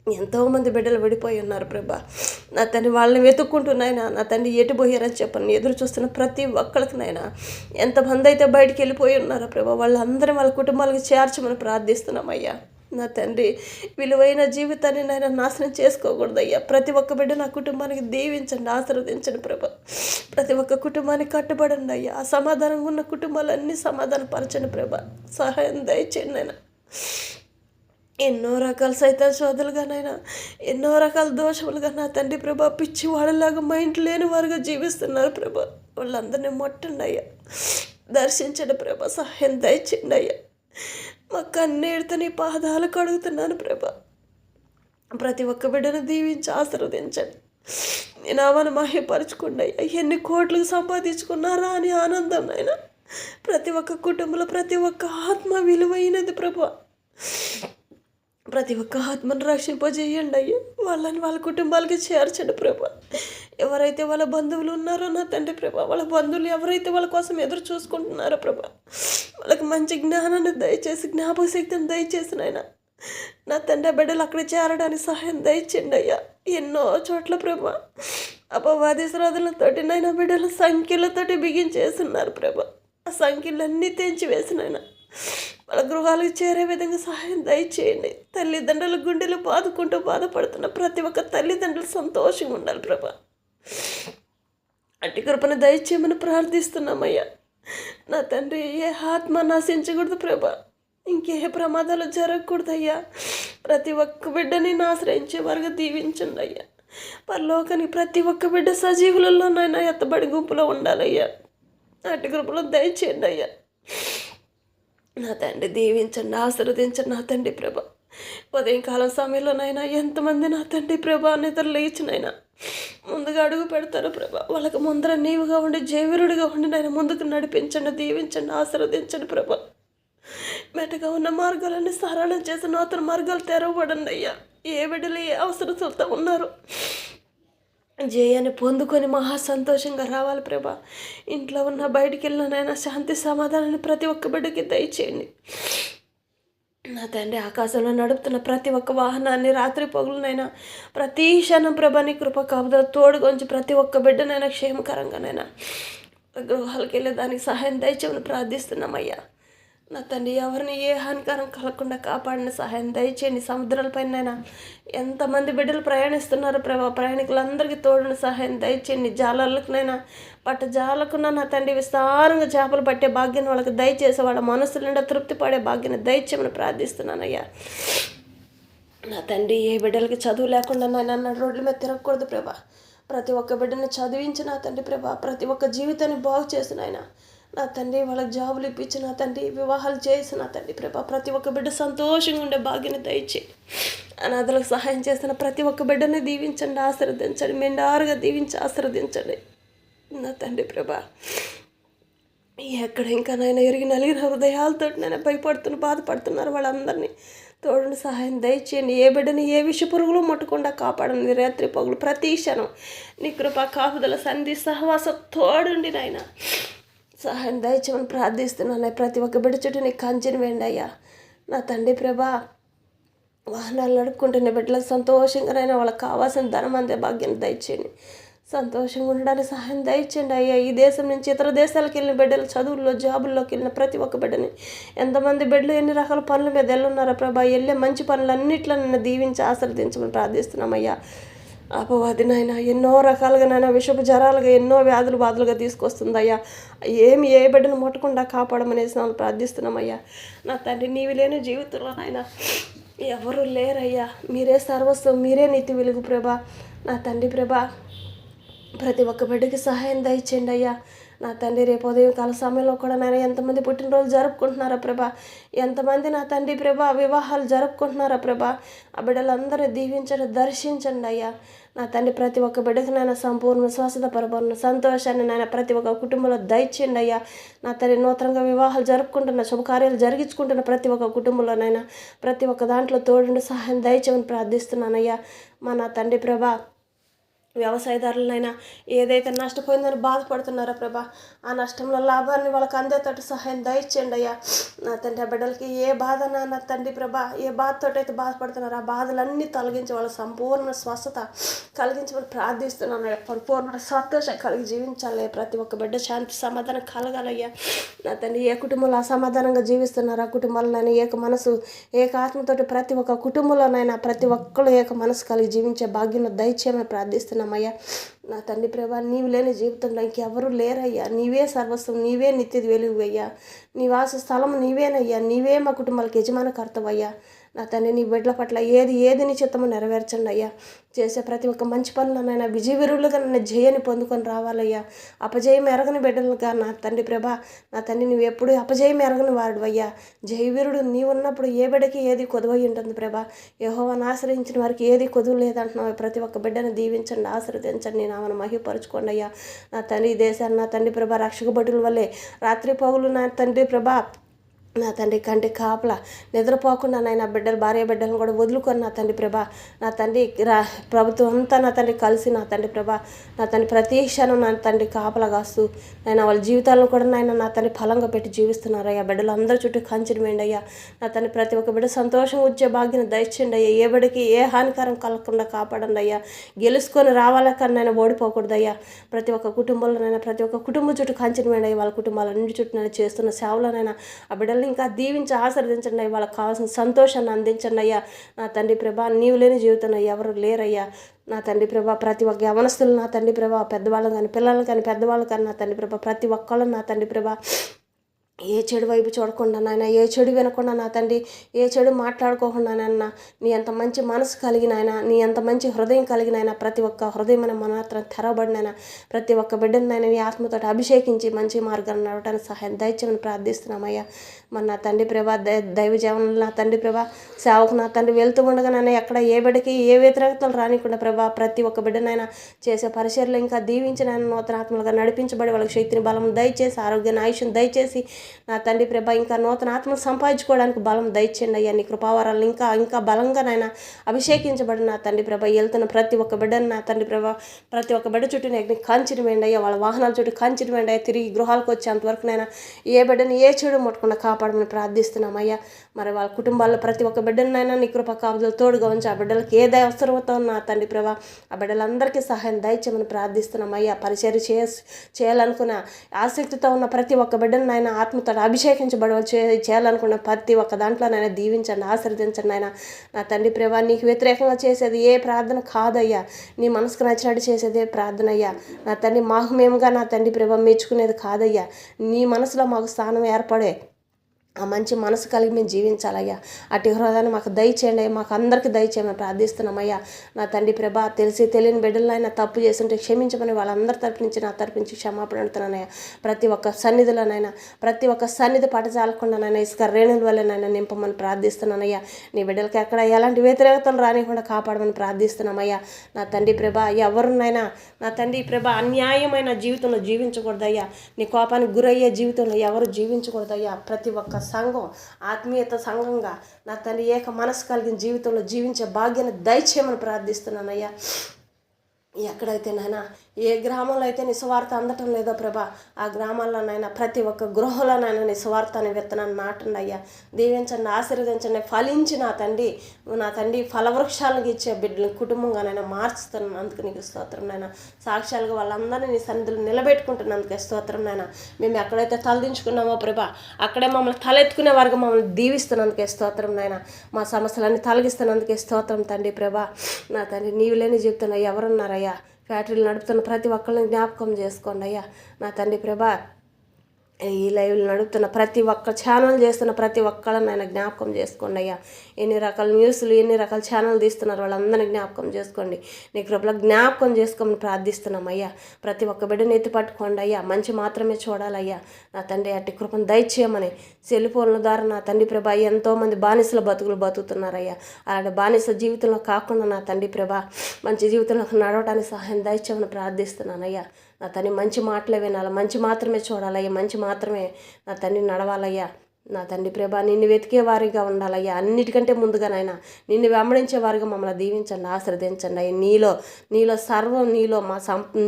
ఎంతోమంది బిడ్డలు విడిపోయి ఉన్నారు ప్రభా. నా తండ్రి వాళ్ళని వెతుక్కుంటున్నాయినా నా తండ్రి ఎటు పోయారని చెప్పని ఎదురు చూస్తున్న ప్రతి ఒక్కరికి నాయన ఎంతమంది అయితే బయటికి వెళ్ళిపోయి ఉన్నారో ప్రభా వాళ్ళందరూ వాళ్ళ కుటుంబాలకు చేర్చమని ప్రార్థిస్తున్నామయ్యా. నా తండ్రి విలువైన జీవితాన్ని నాయన నాశనం చేసుకోకూడదయ్యా. ప్రతి ఒక్క బిడ్డ నా కుటుంబానికి దీవించండి, ఆశీర్వదించండి ప్రభా. ప్రతి ఒక్క కుటుంబానికి కట్టుబడండి అయ్యా. అసమాధానంగా ఉన్న కుటుంబాలన్నీ సమాధానపరచండి ప్రభా. సహాయం దయచేయండి నాయన. ఎన్నో రకాల సైతాన్ శోధలుగానైనా ఎన్నో రకాల దోషములుగా నా తండ్రి ప్రభా పిచ్చి వాళ్ళలాగా మైండ్ లేని వారుగా జీవిస్తున్నారు ప్రభా. వాళ్ళందరినీ మొట్టండి అయ్యా, దర్శించండి ప్రభా, సహాయం దయచేయండి అయ్యా. మా కన్నీటితో నీ పాదాలు కడుగుతున్నాను ప్రభా. ప్రతి ఒక్క బిడ్డను దీవించి ఆశీర్వదించండి. నీ నామాన్ని మహిమపరచుకోండి అయ్యా. ఎన్ని కోట్లకు సంపాదించుకున్నారా అని ఆనందం అయినా ప్రతి ఒక్క కుటుంబంలో ప్రతి ఒక్క ఆత్మ విలువైనది ప్రభా. ప్రతి ఒక్క ఆత్మను రక్షింపజేయండి అయ్యా. వాళ్ళని వాళ్ళ కుటుంబాలకి చేర్చండి ప్రభా. ఎవరైతే వాళ్ళ బంధువులు ఉన్నారో నా తండ్రి ప్రభా, వాళ్ళ బంధువులు ఎవరైతే వాళ్ళ కోసం ఎదురు చూసుకుంటున్నారో ప్రభా, వాళ్ళకి మంచి జ్ఞానాన్ని దయచేసి, జ్ఞాపక శక్తిని దయచేసి నాయన నా తండ్రి బిడ్డలు అక్కడ చేరడానికి సహాయం దయచేయండి అయ్యా. ఎన్నో చోట్ల ప్రభా అపవాది శ్రోధలతోటి నాయన బిడ్డల సంఖ్యలతోటి బిగించేస్తున్నారు ప్రభా. ఆ సంఖ్యలన్నీ తెంచి వేసినాయన వాళ్ళ గృహాలకు చేరే విధంగా సహాయం దయచేయండి. తల్లిదండ్రుల గుండెలు బాధపడుతున్న ప్రతి ఒక్క తల్లిదండ్రులు సంతోషంగా ఉండాలి ప్రభా. అట్టి కృపను దయచేయమని ప్రార్థిస్తున్నామయ్యా. నా తండ్రి ఏ ఆత్మ నశించకూడదు ప్రభా, ఇంకే ప్రమాదాలు జరగకూడదయ్యా. ప్రతి ఒక్క బిడ్డని ఆశ్రయించే వారుగా దీవించండి అయ్యా. పరలోకానికి ప్రతి ఒక్క బిడ్డ సజీవులలోనైనా ఎత్తబడి గుంపులో ఉండాలయ్యా. అట్టి కృపలో దయచేయండి అయ్యా. నా తండ్రి దీవించండి, ఆశీర్వదించండి నా తండ్రి ప్రభా. ఉదయకాలం సమయంలోనైనా ఎంతమంది నా తండ్రి ప్రభా నిద్ర లేచినైనా ముందుగా అడుగు పెడతారు ప్రభా. వాళ్ళకి ముందర నీవుగా ఉండి జయవీరుడిగా ఉండి నేను ముందుకు నడిపించండి, దీవించండి, ఆశీర్వదించండి ప్రభా. మెటగా ఉన్న మార్గాలన్నీ సరళం చేసి నూతన మార్గాలు తెరవబడండి అయ్యా. ఏ బిడ్డలు ఏ అవసరతలతో ఉన్నారు జయాన్ని పొందుకొని మహా సంతోషంగా రావాలి ప్రభా. ఇంట్లో ఉన్న బయటికి వెళ్ళినైనా శాంతి సమాధానాన్ని ప్రతి ఒక్క బిడ్డకి దయచేయండి నా తండ్రి. ఆకాశంలో నడుపుతున్న ప్రతి ఒక్క వాహనాన్ని రాత్రి పగులునైనా ప్రతి క్షణం ప్రభా నీ కృప కాపుదల తోడుగొంచి ప్రతి ఒక్క బిడ్డనైనా క్షేమకరంగానైనా గృహాలకు వెళ్ళే దానికి సహాయం దయచేయమని ప్రార్థిస్తున్నామయ్యా. నా తండ్రి ఎవరిని ఏ హానికరం కలగకుండా కాపాడిన సహాయం దయచేయండి. సముద్రాలపైన ఎంతమంది బిడ్డలు ప్రయాణిస్తున్నారు ప్రభా, ప్రయాణికులందరికీ తోడుని సహాయం దయచేయండి. జాలర్లకునైనా పట్ట జాలకున్నా నా తండ్రి విస్తారంగా చేపలు పట్టే భాగ్యాన్ని వాళ్ళకి దయచేసి వాళ్ళ మనసుల నిండా తృప్తి పడే భాగ్యాన్ని దయచేయమని ప్రార్థిస్తున్నానయ్యా. నా తండ్రి ఏ బిడ్డలకి చదువు లేకుండా నన్ను రోడ్ల మీద తిరగకూడదు ప్రభా. ప్రతి ఒక్క బిడ్డని చదివించి నా తండ్రి ప్రభా, ప్రతి ఒక్క జీవితాన్ని బాగు చేసిన ఆయన నా తండ్రి వాళ్ళకి జాబులు ఇప్పించి నా తండ్రి వివాహాలు చేసి నా తండ్రి ప్రభా ప్రతి ఒక్క బిడ్డ సంతోషంగా ఉండే భాగ్యాన్ని దయచేయి. అనాథలకు సహాయం చేస్తున్న ప్రతి ఒక్క బిడ్డని దీవించండి, ఆశీర్వదించండి, మెండారుగా దీవించి ఆశీర్వదించండి నా తండ్రి ప్రభా. ఎక్కడ ఇంకా నాయన ఎరిగి నలిగిన హృదయాలతో నేను బాధపడుతున్నారు వాళ్ళందరినీ తోడుని సహాయం దయచేయండి. ఏ బిడ్డని ఏ విష పురుగులు ముట్టకుండా కాపాడండి. రాత్రి పగులు ప్రతి క్షణం నీ కృప కాపుదల సంధి సహవాస తోడుండి నాయన సహాయం దయచేయమని ప్రార్థిస్తున్నాను. ప్రతి ఒక్క బిడ్డ చుట్టూ నీకు కంచెని వేయండి అయ్యా. నా తండ్రి ప్రభా వాహనాలు నడుపుకుంటున్న బిడ్డలకు సంతోషంగానైనా వాళ్ళకి కావాల్సిన ధనం అందే భాగ్యాన్ని దయచేయండి. సంతోషంగా ఉండడానికి సహాయం దయచేయండి అయ్యా. ఈ దేశం నుంచి ఇతర దేశాలకు వెళ్ళిన బిడ్డలు చదువుల్లో జాబుల్లోకి వెళ్ళిన ప్రతి ఒక్క బిడ్డని ఎంతమంది బిడ్డలు ఎన్ని రకాల పనుల మీద వెళ్ళున్నారో ప్రభా, వెళ్ళే మంచి పనులన్నింటిలో నన్ను దీవించి ఆశీర్వదించమని ప్రార్థిస్తున్నామయ్యా. అపవాది నాయన ఎన్నో రకాలుగా నాయన విషపు జ్వరాలుగా ఎన్నో బాధలుగా తీసుకొస్తుందయ్యా. ఏ బిడ్డను ముట్టకుండా కాపాడమనేసి మనం ప్రార్థిస్తున్నామయ్యా. నా తండ్రి నీవి లేని జీవితంలో నాయన ఎవరు లేరయ్యా. మీరే సర్వస్వం, మీరే నీతి వెలుగు ప్రభా. నా తండ్రి ప్రభా ప్రతి ఒక్క బిడ్డకి సహాయం దయచేయండి అయ్యా. నా తండ్రి రేపు ఉదయం కాల సమయంలో కూడా నాయన ఎంతమంది పుట్టినరోజు జరుపుకుంటున్నారా ప్రభా, ఎంతమంది నా తండ్రి ప్రభా వివాహాలు జరుపుకుంటున్నారా ప్రభా. ఆ బిడ్డలందరూ దీవించండి, దర్శించండి అయ్యా. నా తండ్రి ప్రతి ఒక్క బిడ్డకి నాయన సంపూర్ణ స్వస్థత పరిపూర్ణ సంతోషాన్ని నాయన ప్రతి ఒక్క కుటుంబంలో దయచేయండి అయ్యా. నా తండ్రి నూతనంగా వివాహాలు జరుపుకుంటున్న శుభకార్యాలు జరిగించుకుంటున్న ప్రతి ఒక్క కుటుంబంలోనైనా ప్రతి ఒక్క దాంట్లో తోడుండి సహాయం దయచేయమని ప్రార్థిస్తున్నానయ్యా. మా నా తండ్రి ప్రభా వ్యవసాయదారులనైనా ఏదైతే నష్టపోయిందని బాధపడుతున్నారో ప్రభా, ఆ నష్టంలో లాభాన్ని వాళ్ళకి అందేటట్టు సహాయం దయచేయండి అయ్యా. నా తండ్రి బిడ్డలకి ఏ బాధ నా తండ్రి ప్రభా ఏ బాధతోటైతే బాధపడుతున్నారో ఆ బాధలన్నీ తొలగించి వాళ్ళ సంపూర్ణ స్వస్థత కలిగించమని ప్రార్థిస్తున్నాను. పరిపూర్ణ సంతోషం కలిగి జీవించాలి. ప్రతి ఒక్క బిడ్డ శాంతి సమాధానం కలగాలయ్యా. నా తండ్రి ఏ కుటుంబంలో అసమాధానంగా జీవిస్తున్నారు ఆ కుటుంబాలనైనా ఏక మనసు ఏక ఆత్మతోటి ప్రతి ఒక్క కుటుంబంలోనైనా ప్రతి ఒక్కరు ఏక మనసు కలిగి జీవించే భాగ్యంలో దయచేయమని ప్రార్థిస్తున్నామయ్యా. నా తండ్రి ప్రభా నీవు లేని జీవితంలో ఇంకెవరూ లేరయ్యా. నీవే సర్వస్వం, నీవే నిత్య వెలుగు అయ్యా. నివాస స్థలం నీవేనయ్యా. నీవే మా కుటుంబాలకు యజమానకర్తవయ్యా. నా తండ్రి నీ బిడ్డల పట్ల ఏది నీ చిత్తము నెరవేర్చండి అయ్యా. చేసే ప్రతి ఒక్క మంచి పనులనైనా విజయవీరులుగా నన్ను జయాన్ని పొందుకొని రావాలయ్యా. అపజయం ఎరగని బిడ్డలుగా నా తండ్రి ప్రభా, నా తండ్రి నువ్వు ఎప్పుడు అపజయం ఎరగని వాడు అయ్యా. జయవీరుడు నీ ఉన్నప్పుడు ఏ బిడ్డకి ఏది కొదువై ఉంటుంది ప్రభా. యెహోవాను ఆశ్రయించిన వారికి ఏది కొదువు లేదంటున్నావు. ప్రతి ఒక్క బిడ్డను దీవించండి, ఆశీర్వదించండి, నీ నామమును మహిమపరచుకోండి అయ్యా. నా తండ్రి దేశాన్ని నా తండ్రి ప్రభా రక్షక భటుల వల్లే రాత్రి పగులు నా తండ్రి ప్రభా, నా తండ్రి కంటి కాపలా నిద్రపోకుండా నాయన బిడ్డలు భార్య బిడ్డలను కూడా వదులుకొని నా తండ్రి ప్రభా, నా తండ్రి ప్రభుత్వం అంతా నా తండ్రి కలిసి నా తండ్రి ప్రభా, నా తండ్రి ప్రతి క్షణం నా తండ్రి కాపలా కాస్తూ నాయన వాళ్ళ జీవితాలను కూడా నాయన నా తండ్రి ఫలంగా పెట్టి జీవిస్తున్నారయ్యా. బిడ్డలు అందరి చుట్టూ కంచెని వేయండి అయ్యా. నా తండ్రి ప్రతి ఒక్క బిడ్డ సంతోషం వచ్చే భాగ్యం దయచేయండి అయ్యా. ఏ బిడ్డకి ఏ హానికరం కలగకుండా కాపాడండి అయ్యా. గెలుచుకొని రావాలా కానీ నేను ఓడిపోకూడదు అయ్యా. ప్రతి ఒక్క కుటుంబంలోనైనా ప్రతి ఒక్క కుటుంబం చుట్టూ కంచెని వేయండి అయ్యా. వాళ్ళ కుటుంబాలన్నింటి చుట్టూ నేను చేస్తున్న సేవలోనైనా ఆ బిడ్డలు ఇంకా దీవించి ఆశీర్వదించండి అయ్యా. వాళ్ళకి కావాల్సిన సంతోషాన్ని అందించండి అయ్యా. నా తండ్రి ప్రభా, నీవు లేని జీవితంలో ఎవరు లేరయ్యా. నా తండ్రి ప్రభా, ప్రతి ఒక్క యవనస్తులు నా తండ్రి ప్రభా, పెద్దవాళ్ళని కానీ పిల్లలు కానీ పెద్దవాళ్ళు కానీ నా తండ్రి ప్రభా, ప్రతి ఒక్కళ్ళు నా తండ్రి ప్రభా ఏ చెడు వైపు చూడకుండా నాయన, ఏ చెడు వినకుండా నా తండ్రి, ఏ చెడు మాట్లాడుకోకుండా నాయన, నీ అంత మంచి మనసు కలిగిన ఆయన, నీ అంత మంచి హృదయం కలిగిన ఆయన, ప్రతి ఒక్క హృదయం మాత్రం తెరవబడినైనా ప్రతి ఒక్క బిడ్డను నాయన నీ ఆత్మతో అభిషేకించి మంచి మార్గాన్ని నడవడానికి సహాయం దయచేయమని ప్రార్థిస్తున్నామయ్యా. మరి నా తండ్రి ప్రభా, దైవ జీవనంలో నా తండ్రి ప్రభా సేవకు నా తండ్రి వెళ్తూ ఉండగా నాయన ఎక్కడ ఏ బిడ్డకి ఏ వ్యతిరేకతలు రానికుండా ప్రభా, ప్రతి ఒక్క బిడ్డనైనా చేసే పరిచర్లు ఇంకా దీవించిన ఆయన నూతన ఆత్మలుగా నడిపించబడి వాళ్ళకి శక్తిని బలం దయచేసి, ఆరోగ్యాన్ని ఆయుష్ని దయచేసి నా తండ్రి ప్రభా ఇంకా నూతన ఆత్మను సంపాదించుకోవడానికి బలం దయచేయండి అయ్యా. నీ కృపావరాలను ఇంకా బలంగా నాయన అభిషేకించబడి నా తండ్రి ప్రభా వెళ్తున్న ప్రతి ఒక్క బిడ్డను నా తండ్రి ప్రభా, ప్రతి ఒక్క బిడ్డ చుట్టూ నేను కంచెని వేయండి అయ్యా. వాళ్ళ వాహనాల చుట్టూ కంచెని వేయండి అయ్యా. తిరిగి గృహాలకు వచ్చేంతవరకు నైనా ఏ బిడ్డని ఏ చెడు ముట్టకుండా కాపాడమని ప్రార్థిస్తున్నామయ్యా. మరి వాళ్ళ కుటుంబాల్లో ప్రతి ఒక్క బిడ్డనైనా నీ కృప కాపుదలు తోడుగా ఉంచి ఆ బిడ్డలకి ఏది అవసరమవుతో నా తండ్రి ప్రభా ఆ బిడ్డలందరికీ సహాయం దయచేయమని ప్రార్థిస్తున్నామయ్యా. పరిచర్య చేయాలనుకున్న ఆసక్తితో ఉన్న ప్రతి ఒక్క బిడ్డను నాయన ఆత్మతో అభిషేకించబడ చేయాలనుకున్న ప్రతి ఒక్క దాంట్లో నాయన దీవించండి, ఆశీర్వదించండి నాయన. నా తండ్రి ప్రభా, నీకు వ్యతిరేకంగా చేసేది ఏ ప్రార్థన కాదయ్యా. నీ మనసుకు నచ్చినట్టు చేసేదే ప్రార్థన అయ్యా. నా తండ్రి మాకు మేముగా నా తండ్రి ప్రభా మెచ్చుకునేది కాదయ్యా. నీ మనసులో మాకు స్థానం ఏర్పడే ఆ మంచి మనసు కలిగి మేము జీవించాలయ్యా. అటు హృదయాన్ని మాకు దయచేయండి అయ్యా. మాకు అందరికీ దయచేయమని ప్రార్థిస్తున్నామయ్యా. నా తండ్రి ప్రభా, తెలిసి తెలియని బిడ్డలైనా తప్పు చేస్తుంటే క్షమించమని వాళ్ళందరి తరపు నుంచి నా తరపు నుంచి క్షమాపణ అడుగుతున్నానయ్యా. ప్రతి ఒక్క సన్నిధిలోనైనా ప్రతి ఒక్క సన్నిధి పటచాలకుండానైనా ఇసుక రేణుల వల్లనైనా నింపమని ప్రార్థిస్తున్నానయ్యా. నీ బిడ్డలకి ఎక్కడ ఎలాంటి వ్యతిరేకతలు రానికుండా కాపాడమని ప్రార్థిస్తున్నామయ్యా. నా తండ్రి ప్రభా, ఎవరినైనా నా తండ్రి ప్రభా అన్యాయమైన జీవితంలో జీవించకూడదయ్యా. నీ కోపానికి గురయ్యే జీవితంలో ఎవరు జీవించకూడదయ్యా. ప్రతి ఒక్క సంఘం ఆత్మీయత సంఘంగా నా తండ్రి ఏక మనసు కలిగిన జీవితంలో జీవించే భాగ్యాన్ని దయచేయమని ప్రార్థిస్తున్నానయ్యా. ఎక్కడైతే నాయన ఏ గ్రామంలో అయితే నీ సువార్త అందటం లేదో ప్రభా, ఆ గ్రామాల్లోనైనా ప్రతి ఒక్క గృహంలోనైనా నీ సువార్త అనే విత్తనాన్ని నాటండి అయ్యా. దీవించండి, ఆశీర్వదించండి, ఫలించి నా తండ్రి ఫలవృక్షాలకు ఇచ్చే బిడ్డలు కుటుంబంగానైనా మార్చుతున్నాను. అందుకు నీకు స్తోత్రం నాయన. సాక్ష్యాలుగా వాళ్ళందరినీ నీ సన్నిధిలో నిలబెట్టుకుంటున్నందుకే స్తోత్రం నాయన. మేము ఎక్కడైతే తలదించుకున్నామో ప్రభా, అక్కడే మమ్మల్ని తలెత్తుకునే వరకు మమ్మల్ని దీవిస్తున్నందుకే స్తోత్రం నాయన. మా సమస్యలన్నీ తొలగిస్తున్నందుకే స్తోత్రం తండ్రి ప్రభా. నా తండ్రి నీవు లేని జీవితంలో ఎవరున్నారయ్యా. ఫ్యాక్టరీలు నడుపుతున్న ప్రతి ఒక్కరిని జ్ఞాపకం చేసుకోండి అయ్యా. నా తండ్రి ప్రభా, ఈ లైవ్లు నడుపుతున్న ప్రతి ఒక్క ఛానల్ చేస్తున్న ప్రతి ఒక్కళ్ళని ఆయన జ్ఞాపకం చేసుకోండి అయ్యా. ఎన్ని రకాల న్యూస్లు ఎన్ని రకాల ఛానల్ తీస్తున్నారు వాళ్ళందరినీ జ్ఞాపకం చేసుకోండి. నీ కృపలో జ్ఞాపకం చేసుకోమని ప్రార్థిస్తున్నాం అయ్యా. ప్రతి ఒక్క బిడ్డని ఎత్తి పట్టుకోండి అయ్యా. మంచి మాత్రమే చూడాలయ్యా. నా తండ్రి అట్టి కృపను దయచేయమని సెల్ ఫోన్ల ద్వారా నా తండ్రి ప్రభా ఎంతోమంది బానిసల బతుకులు బతుకుతున్నారయ్యా. అలాంటి బానిస జీవితంలో కాకుండా నా తండ్రి ప్రభా మంచి జీవితంలో నడవడానికి సహాయం దయచేయమని ప్రార్థిస్తున్నానయ్యా. నా తండ్రి మంచి మాటలే వినాలి, మంచి మాత్రమే చూడాలయ్యా, మంచి మాత్రమే నా తండ్రి నడవాలయ్యా. నా తండ్రి ప్రభా నిన్ను వెతికే వారిగా ఉండాలయ్యా. అన్నిటికంటే ముందుగానైనా నిన్ను వెంబడించే వారిగా మమ్మల్ని దీవించండి, ఆశ్రదించండి అయ్యా. నీలో సర్వం నీలో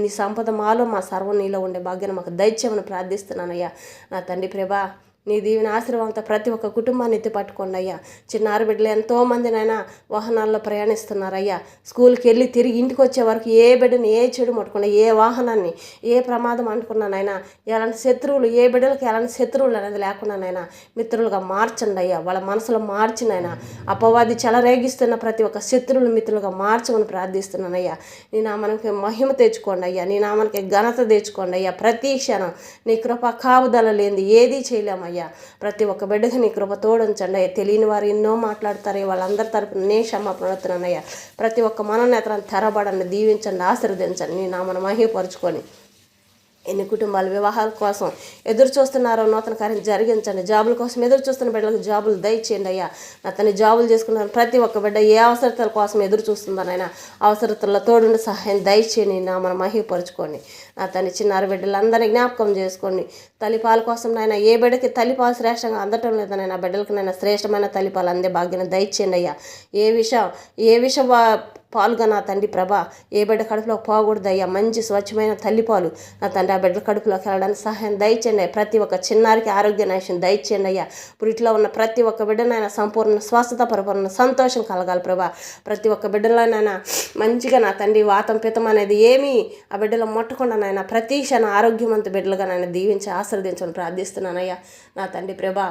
నీ సంపద మాలో మా సర్వం నీలో ఉండే భాగ్యాన్ని మాకు దయచేయమని ప్రార్థిస్తున్నానయ్యా. నా తండ్రి ప్రభా నీ దీవెన ఆశీర్వాదంతో ప్రతి ఒక్క కుటుంబాన్ని ఎత్తి పట్టుకోండి అయ్యా. చిన్నారి బిడ్డలు ఎంతోమందినైనా వాహనాల్లో ప్రయాణిస్తున్నారయ్యా. స్కూల్కి వెళ్ళి తిరిగి ఇంటికి వచ్చే వరకు ఏ బిడ్డని ఏ చెడు ముట్టుకున్నా, ఏ వాహనాన్ని ఏ ప్రమాదం అనుకున్నానైనా, ఎలాంటి శత్రువులు ఏ బిడ్డలకి ఎలాంటి శత్రువులు అనేది లేకుండానైనా మిత్రులుగా మార్చండి అయ్యా. వాళ్ళ మనసులో మార్చినైనా అపవాది చెలరేగిస్తున్న ప్రతి ఒక్క శత్రువులు మిత్రులుగా మార్చమని ప్రార్థిస్తున్నానయ్యా. నీ నామానికి మహిమ తెచ్చుకోండి అయ్యా. నీ నామానికి ఘనత తెచ్చుకోండి అయ్యా. ప్రతి క్షణం నీ కృప కాపుదల లేనిది ఏదీ చేయలేమయ్యా. అయ్యా. ప్రతి ఒక్క బిడ్డకి నీ కృప తోడుంచండి అయ్యా. తెలియని వారు ఎన్నో మాట్లాడతారు, వాళ్ళందరి తరపున నే క్షమాపణ అడుగుతున్నానయ్యా. ప్రతి ఒక్క మనోనేతలను తెరబడండి, దీవించండి, ఆశీర్వదించండి, నీ నామను మహిమపరుచుకొని. ఎన్ని కుటుంబాలు వివాహాల కోసం ఎదురు చూస్తున్నారో నూతన కార్యం జరిగించండి. జాబుల కోసం ఎదురు చూస్తున్న బిడ్డలకు జాబులు దయచేయండి అయ్యా. అతన్ని జాబులు చేసుకున్న ప్రతి ఒక్క బిడ్డ ఏ అవసరతల కోసం ఎదురు చూస్తుందనైనా అవసరతల్లో తోడుండి సహాయం దయచేయండి, నా మన మహిమపరుచుకోండి. నా తన చిన్నారి బిడ్డలందరినీ జ్ఞాపకం చేసుకోండి. తల్లిపాల కోసం నాయన ఏ బిడ్డకి తల్లిపాలు శ్రేష్టంగా అందటం లేదనైనా బిడ్డలకు నైనా శ్రేష్టమైన తల్లిపాలు అందే భాగ్యం దయచేయండి అయ్యా. ఏ విషం పాలుగా నా తండ్రి ప్రభా ఏ బిడ్డ కడుపులో పోకూడదయ్యా. మంచి స్వచ్ఛమైన తల్లిపాలు నా తండ్రి ఆ బిడ్డ కడుపులోకి వెళ్ళడానికి సహాయం దయచేయండి. ప్రతి ఒక్క చిన్నారికి ఆరోగ్య నాశనం దయచేయండి అయ్యా. పురిట్లో ఉన్న ప్రతి ఒక్క బిడ్డనైనా సంపూర్ణ స్వస్థత, పరిపూర్ణ సంతోషం కలగాలి ప్రభా. ప్రతి ఒక్క బిడ్డలోనైనా మంచిగా నా తండ్రి వాతం పితం అనేది ఏమీ ఆ బిడ్డలో ముట్టకుండా నాయన ప్రతి క్షణ ఆరోగ్యవంత బిడ్డలుగా నాయన దీవించి ఆశీర్వదించమని ప్రార్థిస్తున్నానయ్యా. నా తండ్రి ప్రభా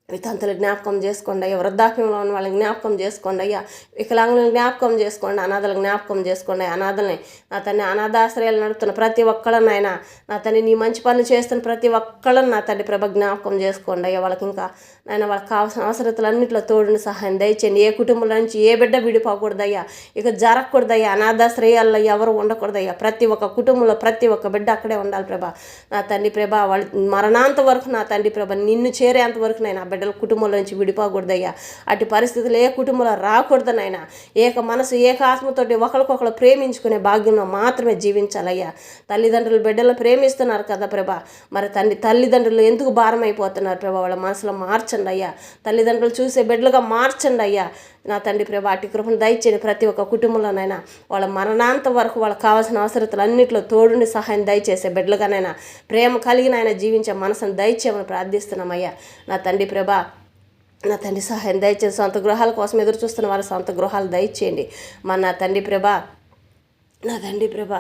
వితంతులు జ్ఞాపకం చేసుకోండి అయ్యా. వృద్ధాప్యంలో ఉన్న వాళ్ళని జ్ఞాపకం చేసుకోండి అయ్యా. వికలాంగులను జ్ఞాపకం చేసుకోండి, అనాథలను జ్ఞాపకం చేసుకోండి. అనాథల్ని నా తండ్రి అనాథాశ్రయాలు నడుపుతున్న ప్రతి ఒక్కళ్ళని ఆయన నా తండ్రి నీ మంచి పనులు చేస్తున్న ప్రతి ఒక్కళ్ళని నా తండ్రి ప్రభ జ్ఞాపకం చేసుకోండి అయ్యా. వాళ్ళకి ఇంకా నాయన వాళ్ళకి కావాల్సిన అవసరతలన్నింటిలో తోడుని సహాయం దయచేయండి. ఏ కుటుంబం నుంచి ఏ బిడ్డ విడిపోకూడదయ్యా, ఇక జరగకూడదయ్యా. అనాథాశ్రయాల్లో ఎవరు ఉండకూడదయ్యా. ప్రతి ఒక్క కుటుంబంలో ప్రతి ఒక్క బిడ్డ అక్కడే ఉండాలి ప్రభా. నా తండ్రి ప్రభా వాళ్ళు మరణాంత వరకు నా తండ్రి ప్రభ నిన్ను చేరేంత వరకు నేను బిడ్డల కుటుంబంలో నుంచి విడిపోకూడదయ్యా. అటు పరిస్థితులు ఏ కుటుంబంలో రాకూడదనైనా ఏక మనసు ఏక ఆత్మతోటి ఒకరికొకరు ప్రేమించుకునే భాగ్యంలో మాత్రమే జీవించాలయ్యా. తల్లిదండ్రులు బిడ్డలు ప్రేమిస్తున్నారు కదా ప్రభా, మరి తల్లిదండ్రులు ఎందుకు భారం అయిపోతున్నారు ప్రభా? వాళ్ళ మనసులో మార్చండి అయ్యా. తల్లిదండ్రులు చూసే బిడ్డలుగా మార్చండి అయ్యా. నా తండ్రి ప్రభా అటు కృపను దయచేయండి. ప్రతి ఒక్క కుటుంబంలోనైనా వాళ్ళ మరణాంత వరకు వాళ్ళకి కావాల్సిన అవసరతలు అన్నింటిలో తోడుని సహాయం దయచేసే బిడ్డలుగానైనా ప్రేమ కలిగిన ఆయన జీవించే మనసును దయచేయమని ప్రార్థిస్తున్నామయ్యా. నా తండ్రి ప్రభా నా తండ్రి సహాయం దయచేసి సొంత గృహాల కోసం ఎదురు చూస్తున్న వారి సొంత గృహాలు దయచేయండి. నా తండ్రి ప్రభా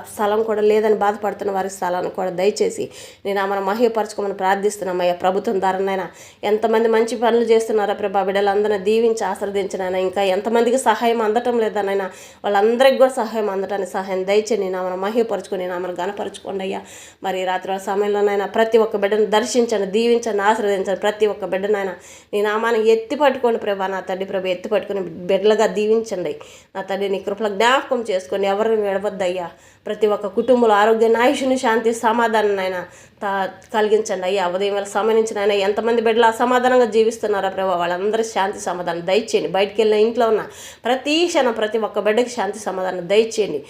స్థలం కూడా లేదని బాధపడుతున్న వారికి స్థలాన్ని కూడా దయచేసి నేను ఆమెను మహిమపరచుకోమని ప్రార్థిస్తున్నామయ్యా. ప్రభుత్వం ధరనైనా ఎంతమంది మంచి పనులు చేస్తున్నారా ప్రభా, బిడ్డలందరినీ దీవించి ఆశీర్వదించినైనా ఇంకా ఎంతమందికి సహాయం అందటం లేదనైనా వాళ్ళందరికీ కూడా సహాయం అందటానికి సహాయం దయచేసి నేను ఆమెను మహిమపరచుకొని నేను ఆమెను గణపరచుకోండి అయ్యా. మరి రాత్రి సమయంలోనైనా ప్రతి ఒక్క బిడ్డను దర్శించండి, దీవించండి, ఆశీర్వదించండి. ప్రతి ఒక్క బిడ్డనైనా నీ నామాన్ని ఎత్తి పట్టుకోండి ప్రభా. నా తండ్రి ప్రభా ఎత్తి పట్టుకొని బిడ్డలుగా దీవించండి. నా తండ్రి నీ కృపల జ్ఞాపకం చేసుకొని ఎవరిని విడవద్దయ్యా. ప్రతి ఒక్క కుటుంబంలో ఆరోగ్యాన్ని, ఆయుష్ని, శాంతి, సమాధానం అయినా కలిగించండి అయ్యా. ఉదయం వేళ సంబంధించిన ఆయన ఎంతమంది బిడ్డలు అసమాధానంగా జీవిస్తున్నారో ప్రభావ వాళ్ళందరూ శాంతి సమాధానం దయచేయండి. బయటికి వెళ్ళిన ఇంట్లో ఉన్న ప్రతి క్షణం ప్రతి ఒక్క బిడ్డకి శాంతి సమాధానం దయచేయండి.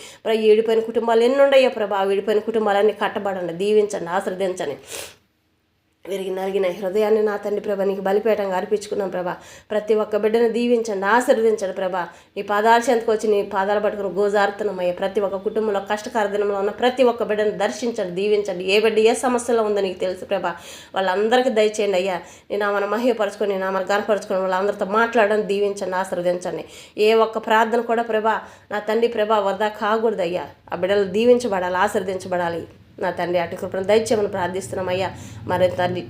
విడిపోయిన కుటుంబాలు ఎన్ని ఉన్నాయో ప్రభా, విడిపోయిన కుటుంబాలన్నీ కట్టబడండి, దీవించండి, ఆశీర్వదించండి. విరిగి నరిగిన హృదయాన్ని నా తండ్రి ప్రభా నీకు బలిపేటంగా అర్పించుకున్నాం ప్రభా. ప్రతి ఒక్క బిడ్డను దీవించండి, ఆశీర్వదించండి ప్రభా. నీ పాదాల చెంతకు వచ్చి నీ పాదాలు పట్టుకుని గోజారుతున్నామయ్యా. ప్రతి ఒక్క కుటుంబంలో కష్టకార దినంలో ఉన్న ప్రతి ఒక్క బిడ్డను దర్శించండి, దీవించండి. ఏ బిడ్డ ఏ సమస్యలో ఉందో నీకు తెలుసు ప్రభా. వాళ్ళందరికీ దయచేయండి అయ్యా. నేను ఆమెను మహిమపరచుకొని నేను ఆమెను గనపరచుకొని వాళ్ళందరితో మాట్లాడని దీవించండి, ఆశీర్వదించండి. ఏ ఒక్క ప్రార్థన కూడా ప్రభా నా తండ్రి ప్రభా వృధా కాకూడదయ్యా. ఆ బిడ్డలు దీవించబడాలి, ఆశీర్వదించబడాలి. నా తండ్రి అటు కృపను దయచేయమని ప్రార్థిస్తున్నామయ్యా. మరి తండ్రి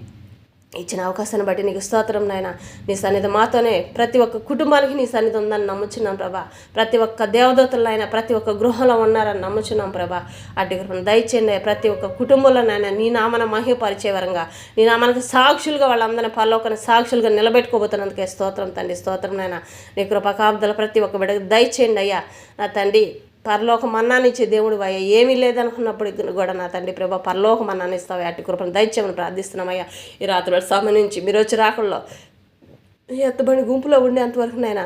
ఇచ్చిన అవకాశాన్ని బట్టి నీకు స్తోత్రం నాయన. నీ సన్నిధి మాతోనే ప్రతి ఒక్క కుటుంబానికి నీ సన్నిధి ఉందని నమ్ముచున్నాం ప్రభా. ప్రతి ఒక్క దేవదూతలైనా ప్రతి ఒక్క గృహంలో ఉన్నారని నమ్ముచున్నాం ప్రభా. అటు కృపను దయచేయండి. ప్రతి ఒక్క కుటుంబంలోనైనా నీ నామన మహిమపరిచే వరంగా నీ నామానికి సాక్షులుగా వాళ్ళందరినీ పరలోకాన్ని సాక్షులుగా నిలబెట్టుకోబోతున్నందుకే స్తోత్రం తండ్రి, స్తోత్రం నాయన. నీ కృప కాపుదల ప్రతి ఒక్క బిడ్డకు దయచేయండి అయ్యా. నా తండ్రి పరలోక మన్నానిచ్చే దేవుడు అయ్యా. ఏమీ లేదనుకున్నప్పుడు కూడా నా తండ్రి ప్రభా పరలోక మన్నాన్ని ఇస్తావు. అట్టి కృపను దయచేయమని ప్రార్థిస్తున్నామయ్యా. ఈ రాత్రి సంబంధించి మీరు వచ్చి రాకుండా ఎత్తబడి గుంపులో ఉండేంతవరకు నాయన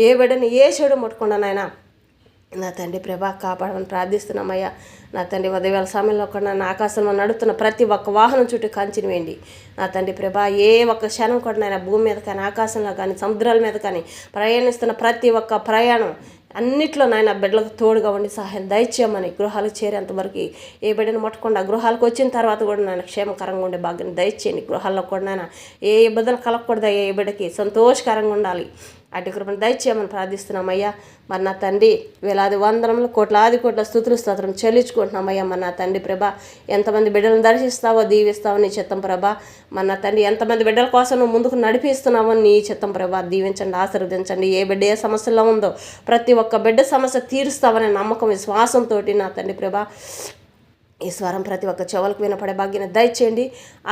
ఏ బిడ్డని ఏ చెడు ముట్టకుండా నాయన నా తండ్రి ప్రభా కాపాడమని ప్రార్థిస్తున్నామయ్యా. నా తండ్రి ఉదయవేళ సమయంలో కూడా నా ఆకాశంలో నడుస్తున్న ప్రతి ఒక్క వాహనం చుట్టూ కంచిని వేయండి. నా తండ్రి ప్రభా ఏ ఒక్క క్షణం కూడా నాయన భూమి మీద కానీ ఆకాశంలో కానీ సముద్రాల మీద కానీ ప్రయాణిస్తున్న ప్రతి ఒక్క ప్రయాణం అన్నిట్లో నాయన బిడ్డలకు తోడుగా ఉండి సహాయం దయచేయమని గృహాలకు చేరేంతవరకు ఏ బిడ్డను ముట్టకుండా గృహాలకు వచ్చిన తర్వాత కూడా నాయన క్షేమకరంగా ఉండే భాగ్యం దయచేయండి. గృహాల్లో కూడా నాయన ఏ ఇబ్బందులు కలగకూడదు, ఏ బిడ్డకి సంతోషకరంగా ఉండాలి. అటు కృపను దయచేయమని ప్రార్థిస్తున్నామయ్యా. మరి నా తండ్రి వేలాది వందనములు కోట్లాది కోట్ల స్తుతులు స్తోత్రం చెల్లించుకుంటున్నామయ్యా. మరి నా తండ్రి ప్రభా ఎంతమంది బిడ్డలను దర్శిస్తావో దీవిస్తావో నీ చిత్తం ప్రభా. మరి నా తండ్రి ఎంతమంది బిడ్డల కోసం నువ్వు ముందుకు నడిపిస్తున్నావో నీ చిత్తం ప్రభా. దీవించండి, ఆశీర్వదించండి. ఏ బిడ్డ ఏ సమస్యలో ఉందో ప్రతి ఒక్క బిడ్డ సమస్య తీరుస్తావనే నమ్మకం విశ్వాసంతో నా తండ్రి ప్రభా ఈ స్వరం ప్రతి ఒక్క చెవులకు వినపడే భాగ్యాన్ని దయచేయండి,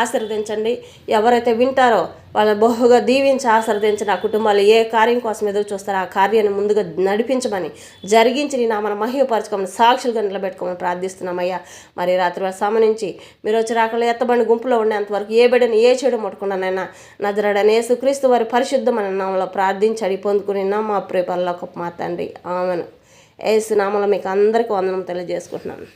ఆశీర్వదించండి. ఎవరైతే వింటారో వాళ్ళని బహుగా దీవించి ఆశీర్వదించి ఆ కుటుంబాలు ఏ కార్యం కోసం ఎదురు చూస్తారో ఆ కార్యాన్ని ముందుగా నడిపించమని, జరిగించి నీ నామన మహిమపరచుకోమని, సాక్షులుగా నిలబెట్టుకోమని ప్రార్థిస్తున్నామయ్యా. మరి రాత్రి వేళ సమరించి మీరు వచ్చి రాకలు ఎత్తబడి గుంపులో ఉండేంతవరకు ఏ బిడ్డని ఏ చెడు ముట్టుకున్నానైనా నజరేయుడైన యేసుక్రీస్తు వారి పరిశుద్ధమైన నామములో ప్రార్థించి అడిగి పొందుకుని మా ప్రియ పరలోకపు మా తండ్రి, ఆమేన్. యేసు నామములో మీకు అందరికీ వందనం తెలియజేసుకుంటున్నాను.